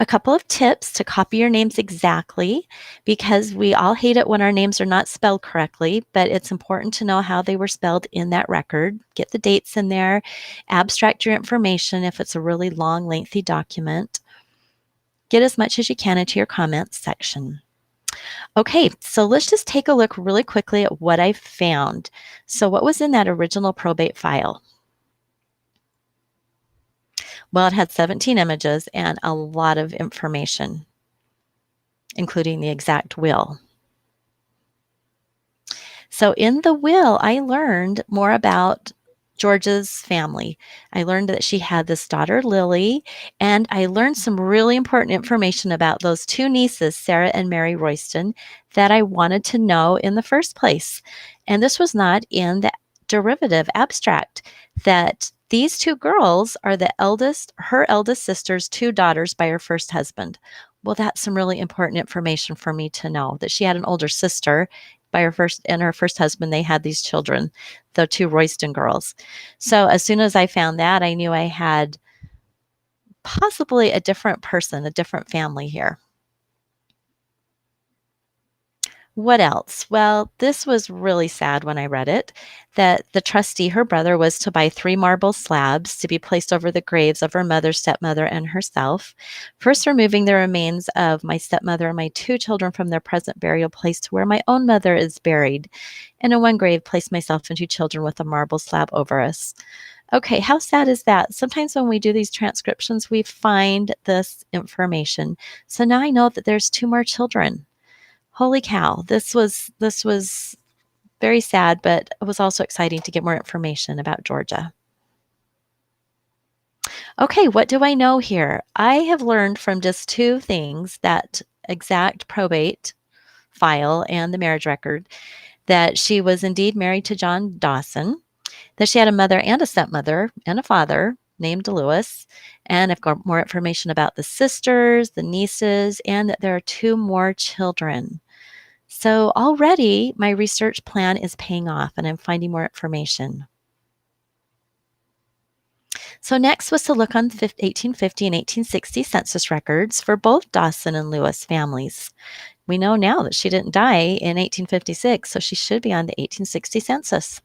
A couple of tips to copy your names exactly, because we all hate it when our names are not spelled correctly, but it's important to know how they were spelled in that record. Get the dates in there, abstract your information if it's a really long, lengthy document. get as much as you can into your comments section. Okay, so let's just take a look really quickly at what I found. So what was in that original probate file? Well, it had 17 images and a lot of information, including the exact will. So in the will, I learned more about Georgia's family. I learned that she had this daughter, Lily, and I learned some really important information about those two nieces, Sarah and Mary Royston, that I wanted to know in the first place. And this was not in the derivative abstract, that these two girls are her eldest sister's two daughters by her first husband. Well, that's some really important information for me to know, that she had an older sister by her first husband. They had these children, the two Royston girls. So as soon as I found that, I knew I had possibly a different person, a different family here. What else? Well, this was really sad when I read it, that the trustee, her brother, was to buy 3 marble slabs to be placed over the graves of her mother, stepmother, and herself, first removing the remains of my stepmother and my 2 children from their present burial place to where my own mother is buried, and in one grave place myself and 2 children with a marble slab over us. Okay, how sad is that? Sometimes when we do these transcriptions, we find this information. So now I know that there's 2 more children. Holy cow, this was very sad, but it was also exciting to get more information about Georgia. Okay, what do I know here? I have learned from just 2 things, that exact probate file and the marriage record, that she was indeed married to John Dawson, that she had a mother and a stepmother and a father named Lewis, and I've got more information about the sisters, the nieces, and that there are 2 more children. So already my research plan is paying off and I'm finding more information. So next was to look on 1850 and 1860 census records for both Dawson and Lewis families. We know now that she didn't die in 1856, so she should be on the 1860 census.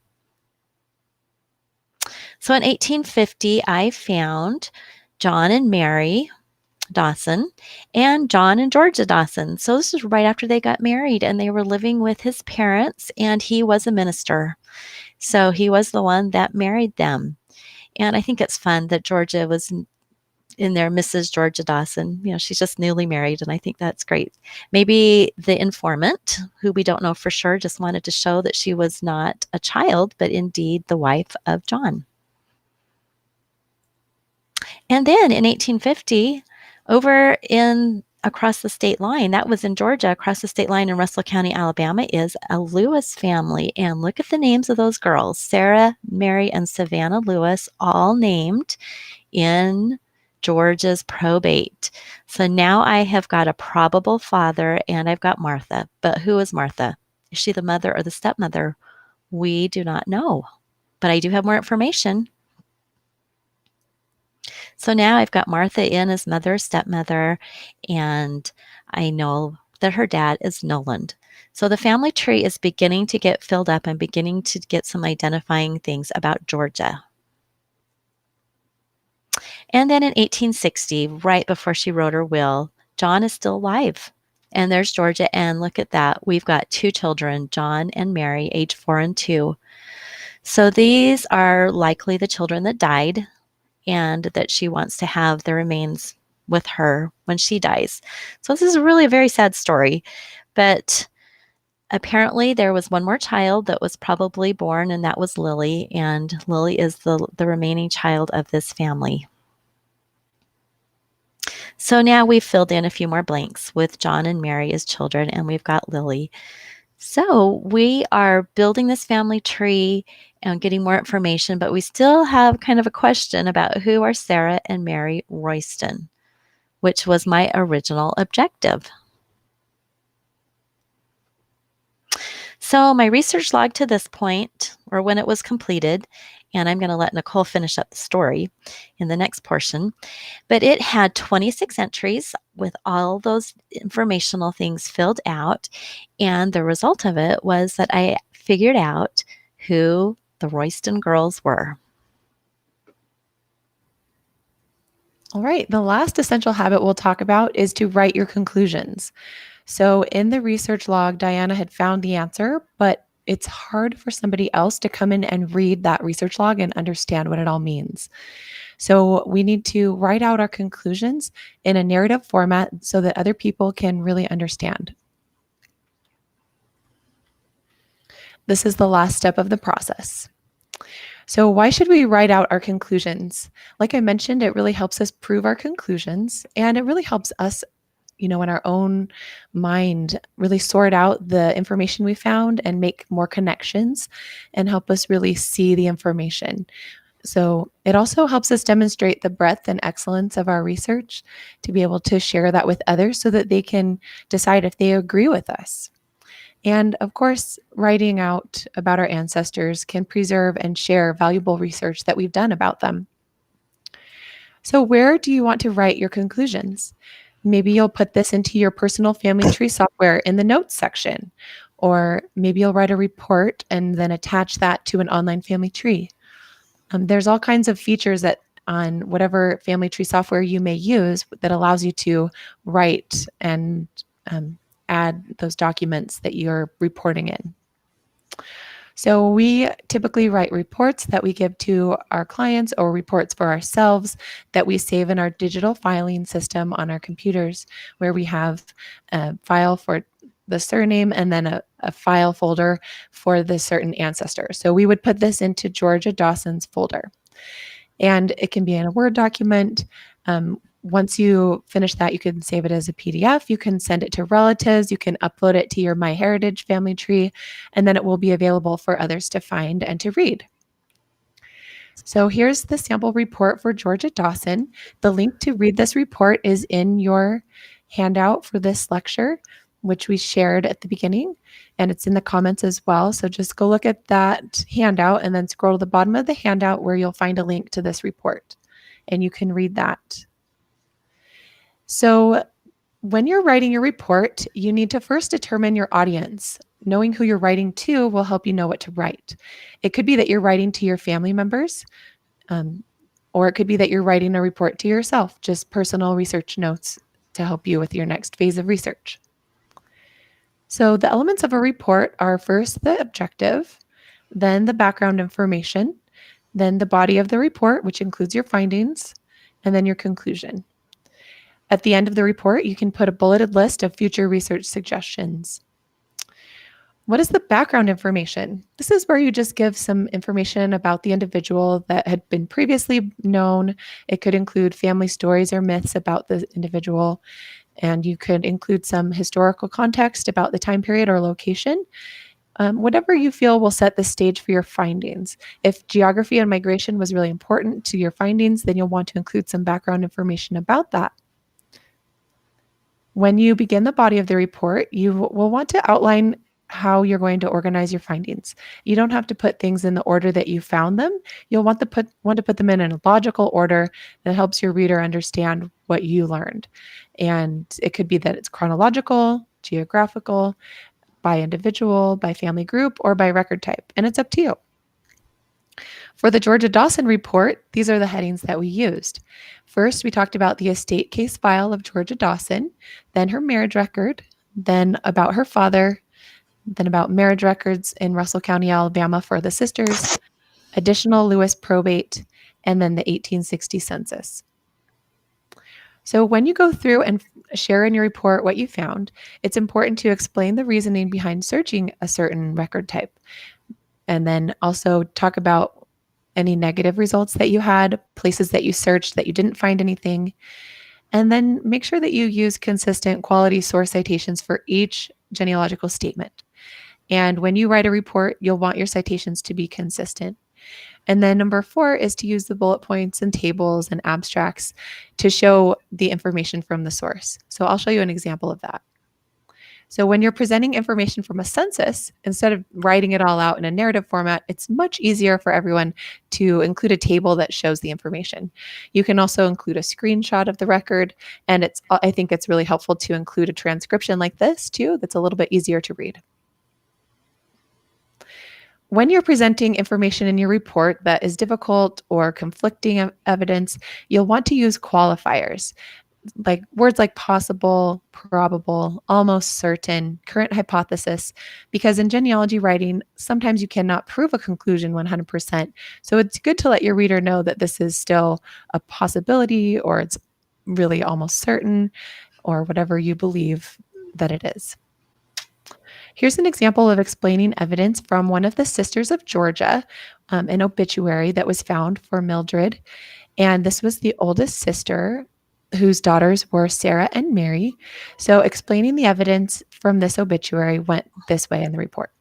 So in 1850, I found John and Mary Dawson and John and Georgia Dawson. So this is right after they got married, and they were living with his parents, and he was a minister. So he was the one that married them. And I think it's fun that Georgia was in there, Mrs. Georgia Dawson. You know, she's just newly married, and I think that's great. Maybe the informant, who we don't know for sure, just wanted to show that she was not a child, but indeed the wife of John. And then in 1850, over in across the state line, that was in Georgia, across the state line in Russell County, Alabama, is a Lewis family. And look at the names of those girls, Sarah, Mary, and Savannah Lewis, all named in Georgia's probate. So now I have got a probable father and I've got Martha. But who is Martha? Is she the mother or the stepmother? We do not know, but I do have more information. So now I've got Martha in as mother, stepmother, and I know that her dad is Noland. So the family tree is beginning to get filled up and beginning to get some identifying things about Georgia. And then in 1860, right before she wrote her will, John is still alive. And there's Georgia, and look at that. We've got 2 children, John and Mary, age 4 and 2. So these are likely the children that died, and that she wants to have the remains with her when she dies. So this is really a very sad story, but apparently there was one more child that was probably born, and that was Lily, and Lily is the remaining child of this family. So now we've filled in a few more blanks with John and Mary as children, and we've got Lily. So we are building this family tree and getting more information, but we still have kind of a question about who are Sarah and Mary Royston, which was my original objective. So my research log to this point, or when it was completed, and I'm going to let Nicole finish up the story in the next portion, but it had 26 entries with all those informational things filled out. And the result of it was that I figured out who the Royston girls were. All right, the last essential habit we'll talk about is to write your conclusions. So in the research log, Diana had found the answer, but it's hard for somebody else to come in and read that research log and understand what it all means. So we need to write out our conclusions in a narrative format so that other people can really understand. This is the last step of the process. So why should we write out our conclusions? Like I mentioned, it really helps us prove our conclusions, and it really helps us, in our own mind, really sort out the information we found and make more connections and help us really see the information. So it also helps us demonstrate the breadth and excellence of our research to be able to share that with others so that they can decide if they agree with us. And of course, writing out about our ancestors can preserve and share valuable research that we've done about them. So where do you want to write your conclusions? Maybe you'll put this into your personal family tree software in the notes section, or maybe you'll write a report and then attach that to an online family tree. There's all kinds of features that on whatever family tree software you may use that allows you to write and add those documents that you're reporting in. So we typically write reports that we give to our clients or reports for ourselves that we save in our digital filing system on our computers, where we have a file for the surname and then a file folder for the certain ancestor. So we would put this into Georgia Dawson's folder. And it can be in a Word document. Once you finish that, you can save it as a PDF. You can send it to relatives. You can upload it to your MyHeritage family tree, and then it will be available for others to find and to read. So here's the sample report for Georgia Dawson. The link to read this report is in your handout for this lecture, which we shared at the beginning, and it's in the comments as well. So just go look at that handout and then scroll to the bottom of the handout where you'll find a link to this report, and you can read that. So when you're writing your report, you need to first determine your audience. Knowing who you're writing to will help you know what to write. It could be that you're writing to your family members, or it could be that you're writing a report to yourself, just personal research notes to help you with your next phase of research. So the elements of a report are first the objective, then the background information, then the body of the report, which includes your findings, and then your conclusion. At the end of the report, you can put a bulleted list of future research suggestions. What is the background information? This is where you just give some information about the individual that had been previously known. It could include family stories or myths about the individual, and you could include some historical context about the time period or location. Whatever you feel will set the stage for your findings. If geography and migration was really important to your findings, then you'll want to include some background information about that. When you begin the body of the report, you will want to outline how you're going to organize your findings. You don't have to put things in the order that you found them. You'll want to put them in a logical order that helps your reader understand what you learned. And it could be that it's chronological, geographical, by individual, by family group, or by record type, and it's up to you. For the Georgia Dawson report, these are the headings that we used. First, we talked about the estate case file of Georgia Dawson, then her marriage record, then about her father, then about marriage records in Russell County, Alabama for the sisters, additional Lewis probate, and then the 1860 census. So when you go through and share in your report what you found, it's important to explain the reasoning behind searching a certain record type, and then also talk about any negative results that you had, places that you searched that you didn't find anything, and then make sure that you use consistent quality source citations for each genealogical statement. And when you write a report, you'll want your citations to be consistent. And then number 4 is to use the bullet points and tables and abstracts to show the information from the source. So I'll show you an example of that. So when you're presenting information from a census, instead of writing it all out in a narrative format, it's much easier for everyone to include a table that shows the information. You can also include a screenshot of the record, and I think it's really helpful to include a transcription like this too, that's a little bit easier to read. when you're presenting information in your report that is difficult or conflicting evidence, you'll want to use qualifiers, like words like possible, probable, almost certain, current hypothesis, because in genealogy writing, sometimes you cannot prove a conclusion 100%. So it's good to let your reader know that this is still a possibility, or it's really almost certain, or whatever you believe that it is. Here's an example of explaining evidence from one of the sisters of Georgia, an obituary that was found for Mildred. And this was the oldest sister, whose daughters were Sarah and Mary. So explaining the evidence from this obituary went this way in the report.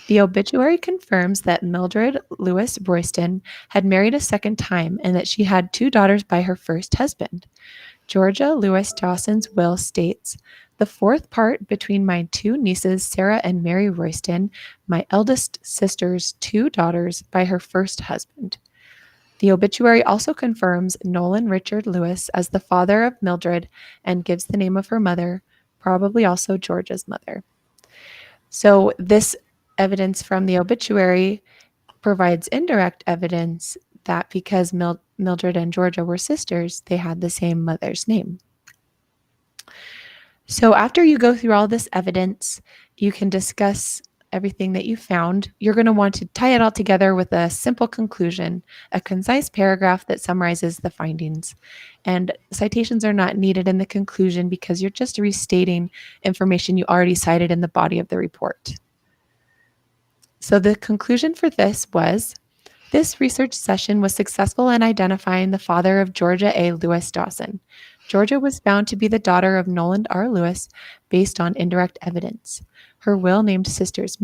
The obituary confirms that Mildred Lewis Royston had married a second time and that she had 2 daughters by her first husband. Georgia Lewis Dawson's will states, "The fourth part between my 2 nieces, Sarah and Mary Royston, my eldest sister's 2 daughters by her first husband." The obituary also confirms Nolan Richard Lewis as the father of Mildred and gives the name of her mother, probably also Georgia's mother. So this evidence from the obituary provides indirect evidence that because Mildred and Georgia were sisters, they had the same mother's name. So after you go through all this evidence, you can discuss everything that you found. You're going to want to tie it all together with a simple conclusion, a concise paragraph that summarizes the findings. And citations are not needed in the conclusion because you're just restating information you already cited in the body of the report. So the conclusion for this was, this research session was successful in identifying the father of Georgia A. Lewis Dawson. Georgia was found to be the daughter of Nolan R. Lewis based on indirect evidence. Her will named sisters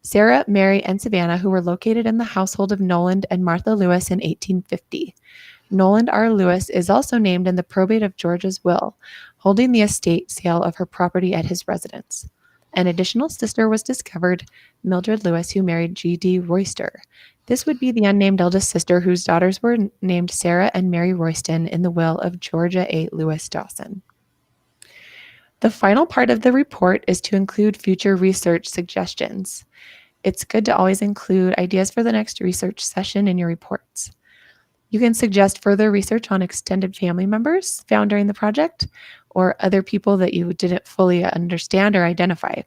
Sarah, Mary, and Savannah, who were located in the household of Nolan and Martha Lewis in 1850. Nolan R. Lewis is also named in the probate of Georgia's will, holding the estate sale of her property at his residence. An additional sister was discovered, Mildred Lewis, who married G.D. Royster. This would be the unnamed eldest sister whose daughters were named Sarah and Mary Royston in the will of Georgia A. Lewis Dawson. The final part of the report is to include future research suggestions. It's good to always include ideas for the next research session in your reports. You can suggest further research on extended family members found during the project or other people that you didn't fully understand or identify.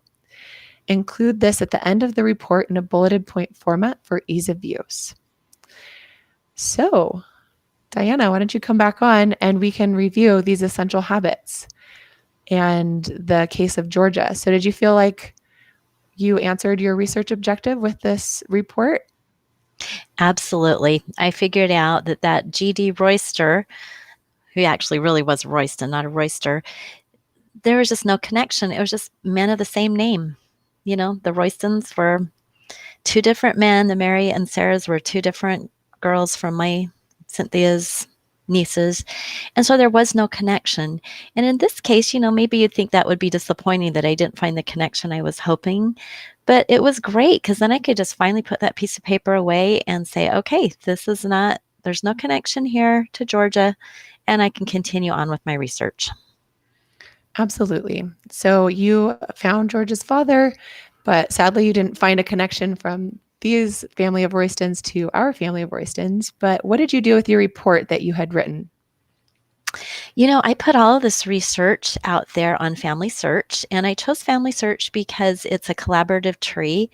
Include this at the end of the report in a bulleted point format for ease of use. So, Diana, why don't you come back on and we can review these essential habits and the case of Georgia. So did you feel like you answered your research objective with this report? Absolutely. I figured out that G.D. Royster, who actually really was Royston, not a Royster, there was just no connection. It was just men of the same name. You know, the Roystons were 2 different men. The Mary and Sarahs were 2 different girls from my Cynthia's nieces. And so there was no connection. And in this case, maybe you'd think that would be disappointing that I didn't find the connection I was hoping. But it was great because then I could just finally put that piece of paper away and say, okay, there's no connection here to Georgia, and I can continue on with my research. Absolutely. So you found Georgia's father, but sadly you didn't find a connection from these family of Roystons to our family of Roystons. But what did you do with your report that you had written? I put all of this research out there on Family Search, and I chose Family Search because it's a collaborative tree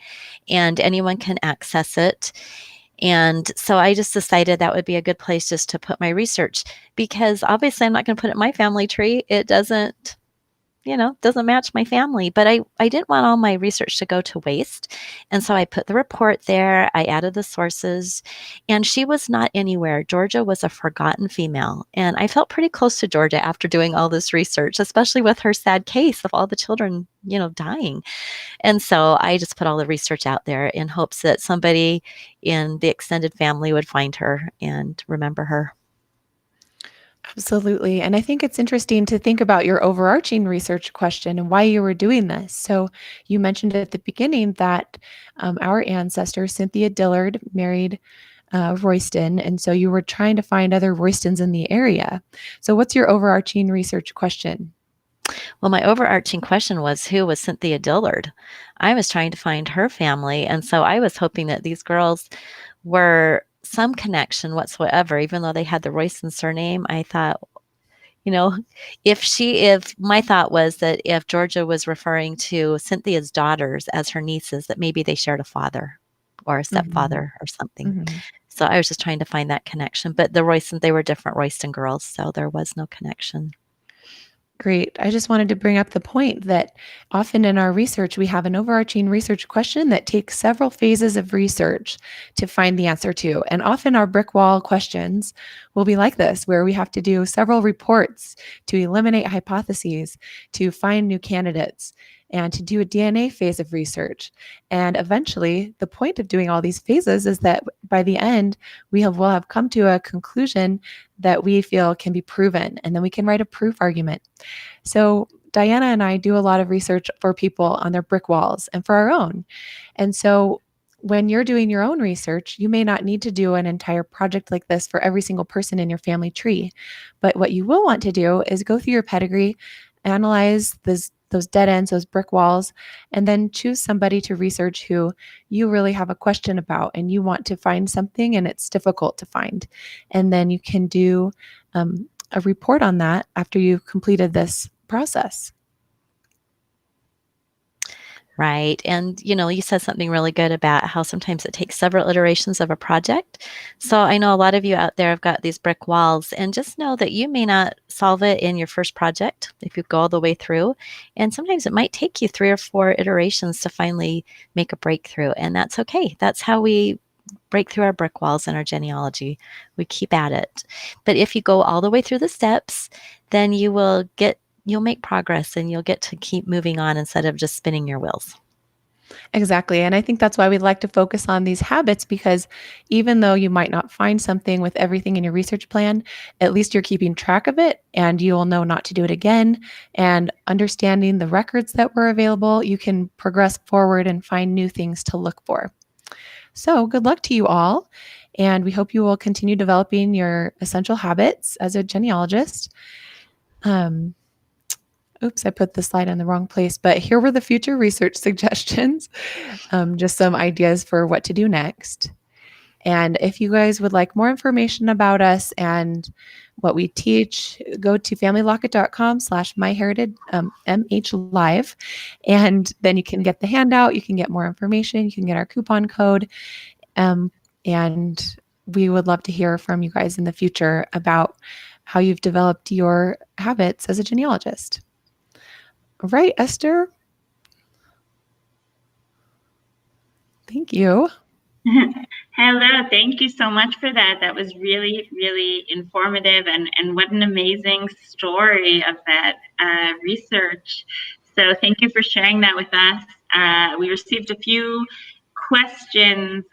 and anyone can access it. And so I just decided that would be a good place just to put my research, because obviously I'm not going to put it in my family tree. It doesn't match my family, but I didn't want all my research to go to waste. And so I put the report there, I added the sources, and she was not anywhere. Georgia was a forgotten female. And I felt pretty close to Georgia after doing all this research, especially with her sad case of all the children, dying. And so I just put all the research out there in hopes that somebody in the extended family would find her and remember her. Absolutely. And I think it's interesting to think about your overarching research question and why you were doing this. So you mentioned at the beginning that our ancestor, Cynthia Dillard, married Royston. And so you were trying to find other Roystons in the area. So what's your overarching research question? Well, my overarching question was, who was Cynthia Dillard? I was trying to find her family, and so I was hoping that these girls were some connection whatsoever, even though they had the Royston surname. I thought, you know, if my thought was that if Georgia was referring to Cynthia's daughters as her nieces, that maybe they shared a father or a Mhm. stepfather or something. Mhm. So I was just trying to find that connection. But the Royston, they were different Royston girls, so there was no connection. Great. I just wanted to bring up the point that often in our research, we have an overarching research question that takes several phases of research to find the answer to. And often our brick wall questions will be like this, where we have to do several reports to eliminate hypotheses, to find new candidates, and to do a DNA phase of research. And eventually, the point of doing all these phases is that by the end, will have come to a conclusion that we feel can be proven, and then we can write a proof argument. So Diana and I do a lot of research for people on their brick walls and for our own. And so when you're doing your own research, you may not need to do an entire project like this for every single person in your family tree. But what you will want to do is go through your pedigree, analyze those dead ends, those brick walls, and then choose somebody to research who you really have a question about and you want to find something and it's difficult to find. And then you can do a report on that after you've completed this process. Right. And, you said something really good about how sometimes it takes several iterations of a project. So I know a lot of you out there have got these brick walls, and just know that you may not solve it in your first project if you go all the way through. And sometimes it might take you 3 or 4 iterations to finally make a breakthrough. And that's okay. That's how we break through our brick walls in our genealogy. We keep at it. But if you go all the way through the steps, then you'll make progress and you'll get to keep moving on instead of just spinning your wheels. Exactly. And I think that's why we'd like to focus on these habits, because even though you might not find something with everything in your research plan, at least you're keeping track of it and you will know not to do it again. And understanding the records that were available, you can progress forward and find new things to look for. So good luck to you all. And we hope you will continue developing your essential habits as a genealogist. Oops, I put the slide in the wrong place, but here were the future research suggestions, just some ideas for what to do next. And if you guys would like more information about us and what we teach, go to familylocket.com/myheritage MH and then you can get the handout, you can get more information, you can get our coupon code, and we would love to hear from you guys in the future about how you've developed your habits as a genealogist. All right, Esther. Thank you. Hello, thank you so much for that. That was really, really informative, and what an amazing story of that research. So thank you for sharing that with us. We received a few questions,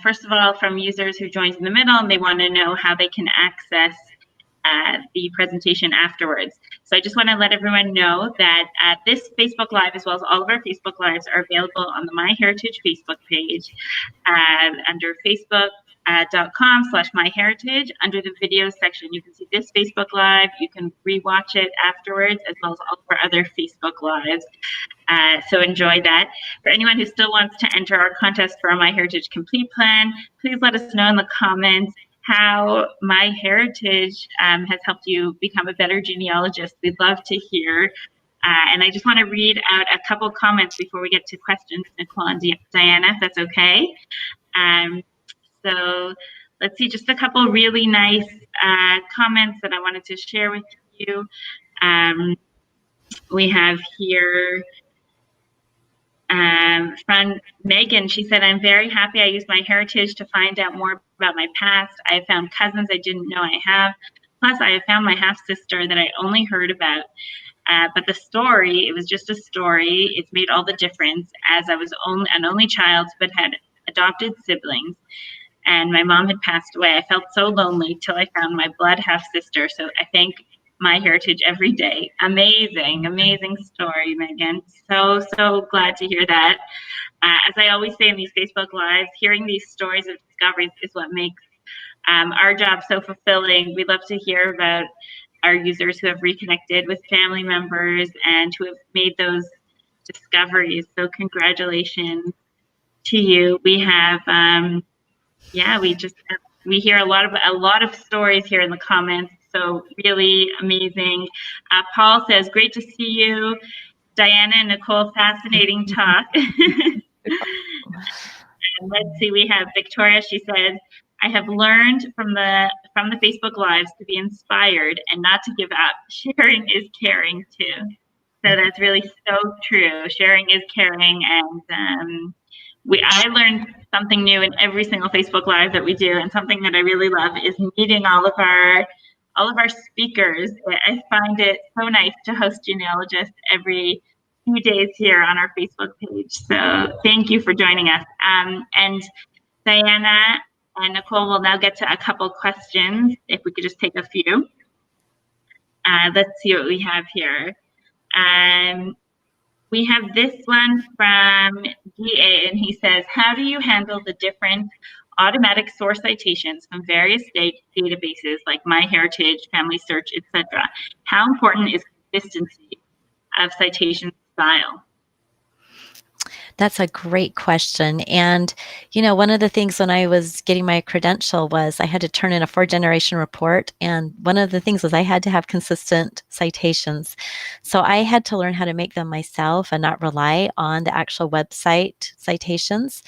first of all, from users who joined in the middle, and they want to know how they can access the presentation afterwards. So I just want to let everyone know that this Facebook Live, as well as all of our Facebook Lives, are available on the MyHeritage Facebook page under facebook.com/myheritage. Under the video section, you can see this Facebook Live. You can rewatch it afterwards, as well as all of our other Facebook Lives. So enjoy that. For anyone who still wants to enter our contest for our MyHeritage Complete Plan, please let us know in the comments how MyHeritage has helped you become a better genealogist. We'd love to hear. And I just want to read out a couple comments before we get to questions, Nicole and Diana, if that's okay. So let's see, just a couple really nice comments that I wanted to share with you. We have here from Megan. She said, "I'm very happy I used MyHeritage to find out more about my past. I have found cousins I didn't know I have. Plus, I have found my half-sister that I only heard about. But the story, it was just a story. It's made all the difference, as I was an only child but had adopted siblings. And my mom had passed away. I felt so lonely till I found my blood half-sister. So I thank MyHeritage every day." Amazing, amazing story, Megan. So glad to hear that. As I always say in these Facebook Lives, hearing these stories of discoveries is what makes our job so fulfilling. We love to hear about our users who have reconnected with family members and who have made those discoveries. So congratulations to you. We have, we hear a lot of stories here in the comments. So really amazing. Paul says, great to see you. Diana and Nicole, fascinating talk. And let's see, we have Victoria. She says, I have learned from the Facebook Lives to be inspired and not to give up. Sharing is caring too. So that's really so true. Sharing is caring, and I learned something new in every single Facebook Live that we do, and something that I really love is meeting all of our speakers. I find it so nice to host Genealogist every few days here on our Facebook page. So thank you for joining us. And Diana and Nicole will now get to a couple questions. If we could just take a few. Let's see what we have here. We have this one from DA, and he says, how do you handle the different automatic source citations from various state databases like MyHeritage, Family Search, etc.? How important is consistency of citation style? That's a great question. And, one of the things when I was getting my credential was I had to turn in a 4-generation report. And one of the things was I had to have consistent citations. So I had to learn how to make them myself and not rely on the actual website citations.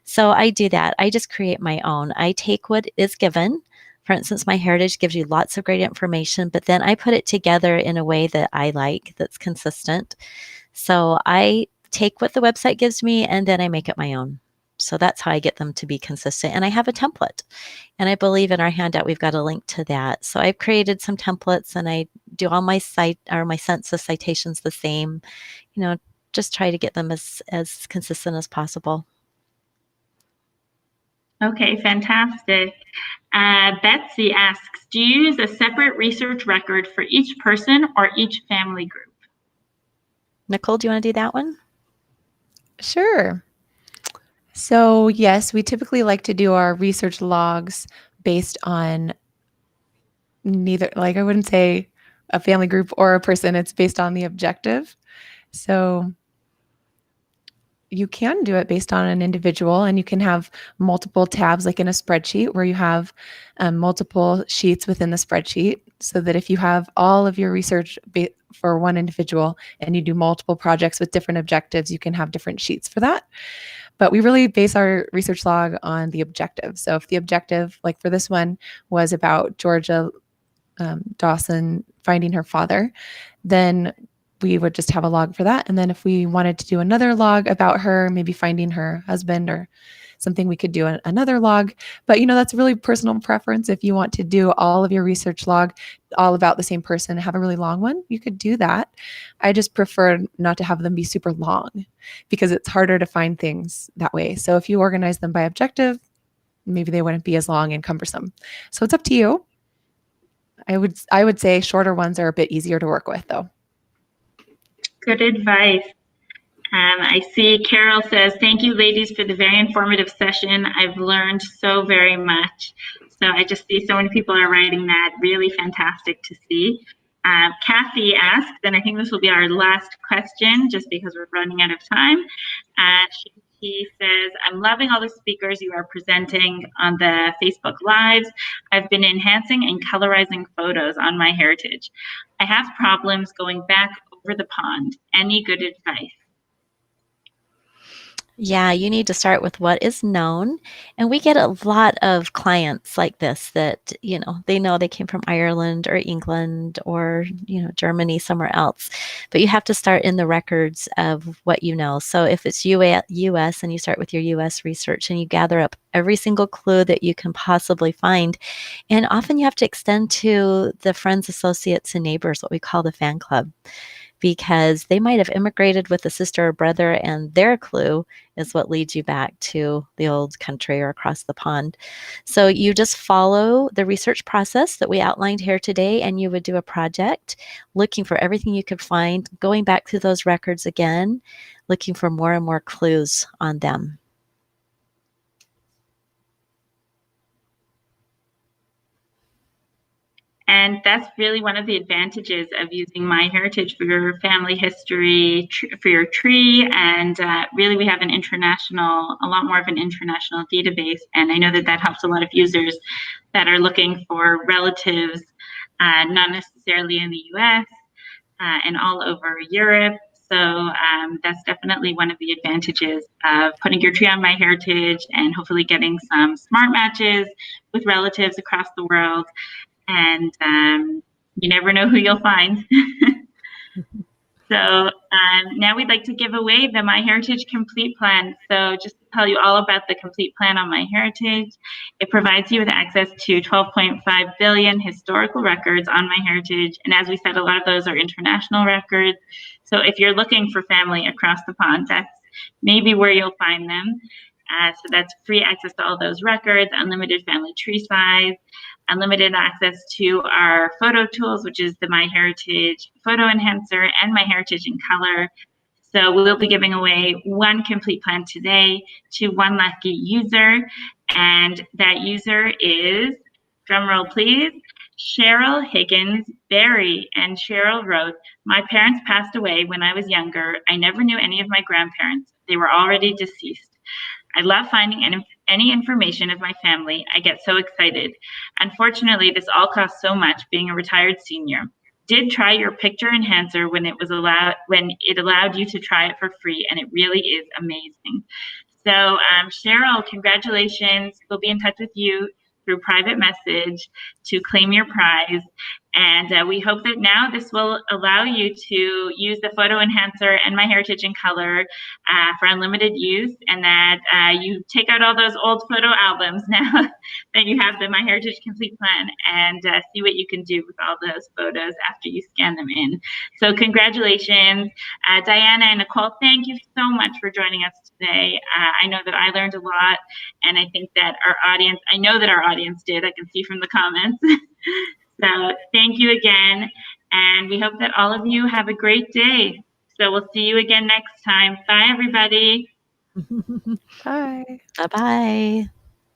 So I do that. I just create my own. I take what is given. For instance, MyHeritage gives you lots of great information, but then I put it together in a way that I like, that's consistent. So I take what the website gives me and then I make it my own. So that's how I get them to be consistent. And I have a template. And I believe in our handout, we've got a link to that. So I've created some templates and I do all my census citations the same, just try to get them as consistent as possible. Okay, fantastic. Betsy asks, do you use a separate research record for each person or each family group? Nicole, do you want to do that one? Sure. So yes, we typically like to do our research logs based on neither, I wouldn't say a family group or a person, it's based on the objective. So you can do it based on an individual, and you can have multiple tabs like in a spreadsheet where you have multiple sheets within the spreadsheet, so that if you have all of your research for one individual and you do multiple projects with different objectives, you can have different sheets for that. But we really base our research log on the objective. So if the objective, like for this one, was about Georgia Dawson finding her father, then we would just have a log for that. And then if we wanted to do another log about her, maybe finding her husband or something, we could do another log. But that's really personal preference. If you want to do all of your research log all about the same person, have a really long one, you could do that. I just prefer not to have them be super long because it's harder to find things that way. So if you organize them by objective, maybe they wouldn't be as long and cumbersome. So it's up to you. I would say shorter ones are a bit easier to work with, though. Good advice. I see Carol says, thank you ladies for the very informative session. I've learned so very much. So I just see so many people are writing that. Really fantastic to see. Kathy asks, and I think this will be our last question just because we're running out of time. He says, I'm loving all the speakers you are presenting on the Facebook Lives. I've been enhancing and colorizing photos on MyHeritage. I have problems going back over the pond. Any good advice? Yeah, you need to start with what is known. And we get a lot of clients like this that, they know they came from Ireland or England or, Germany, somewhere else. But you have to start in the records of what you know. So if it's US and you start with your US research and you gather up every single clue that you can possibly find. And often you have to extend to the friends, associates, and neighbors, what we call the fan club, because they might have immigrated with a sister or brother and their clue is what leads you back to the old country or across the pond. So you just follow the research process that we outlined here today, and you would do a project looking for everything you could find, going back to those records again, looking for more and more clues on them. And And that's really one of the advantages of using MyHeritage for your family history, for your tree. And really, we have a lot more of an international database. And I know that that helps a lot of users that are looking for relatives, not necessarily in the US, and all over Europe. So that's definitely one of the advantages of putting your tree on MyHeritage and hopefully getting some smart matches with relatives across the world. And you never know who you'll find. So now we'd like to give away the MyHeritage Complete Plan. So just to tell you all about the Complete Plan on MyHeritage, it provides you with access to 12.5 billion historical records on MyHeritage. And as we said, a lot of those are international records. So if you're looking for family across the pond, that's maybe where you'll find them. So that's free access to all those records, unlimited family tree size, unlimited access to our photo tools, which is the MyHeritage Photo Enhancer and MyHeritage in Color. So we'll be giving away one complete plan today to one lucky user. And that user is, drumroll please, Cheryl Higgins Berry. And Cheryl wrote, "My parents passed away when I was younger. I never knew any of my grandparents. They were already deceased. I love finding any information of my family. I get so excited. Unfortunately, this all costs so much being a retired senior. Did try your picture enhancer when it allowed you to try it for free, and it really is amazing." So Cheryl, congratulations. We'll be in touch with you through private message to claim your prize. And we hope that now this will allow you to use the photo enhancer and MyHeritage in Color for unlimited use, and that you take out all those old photo albums now that you have the MyHeritage Complete Plan, and see what you can do with all those photos after you scan them in. So congratulations. Diana and Nicole, thank you so much for joining us today. I know that I learned a lot, and I think that I know that our audience did. I can see from the comments. So thank you again, and we hope that all of you have a great day. So we'll see you again next time. Bye, everybody. Bye. Bye-bye.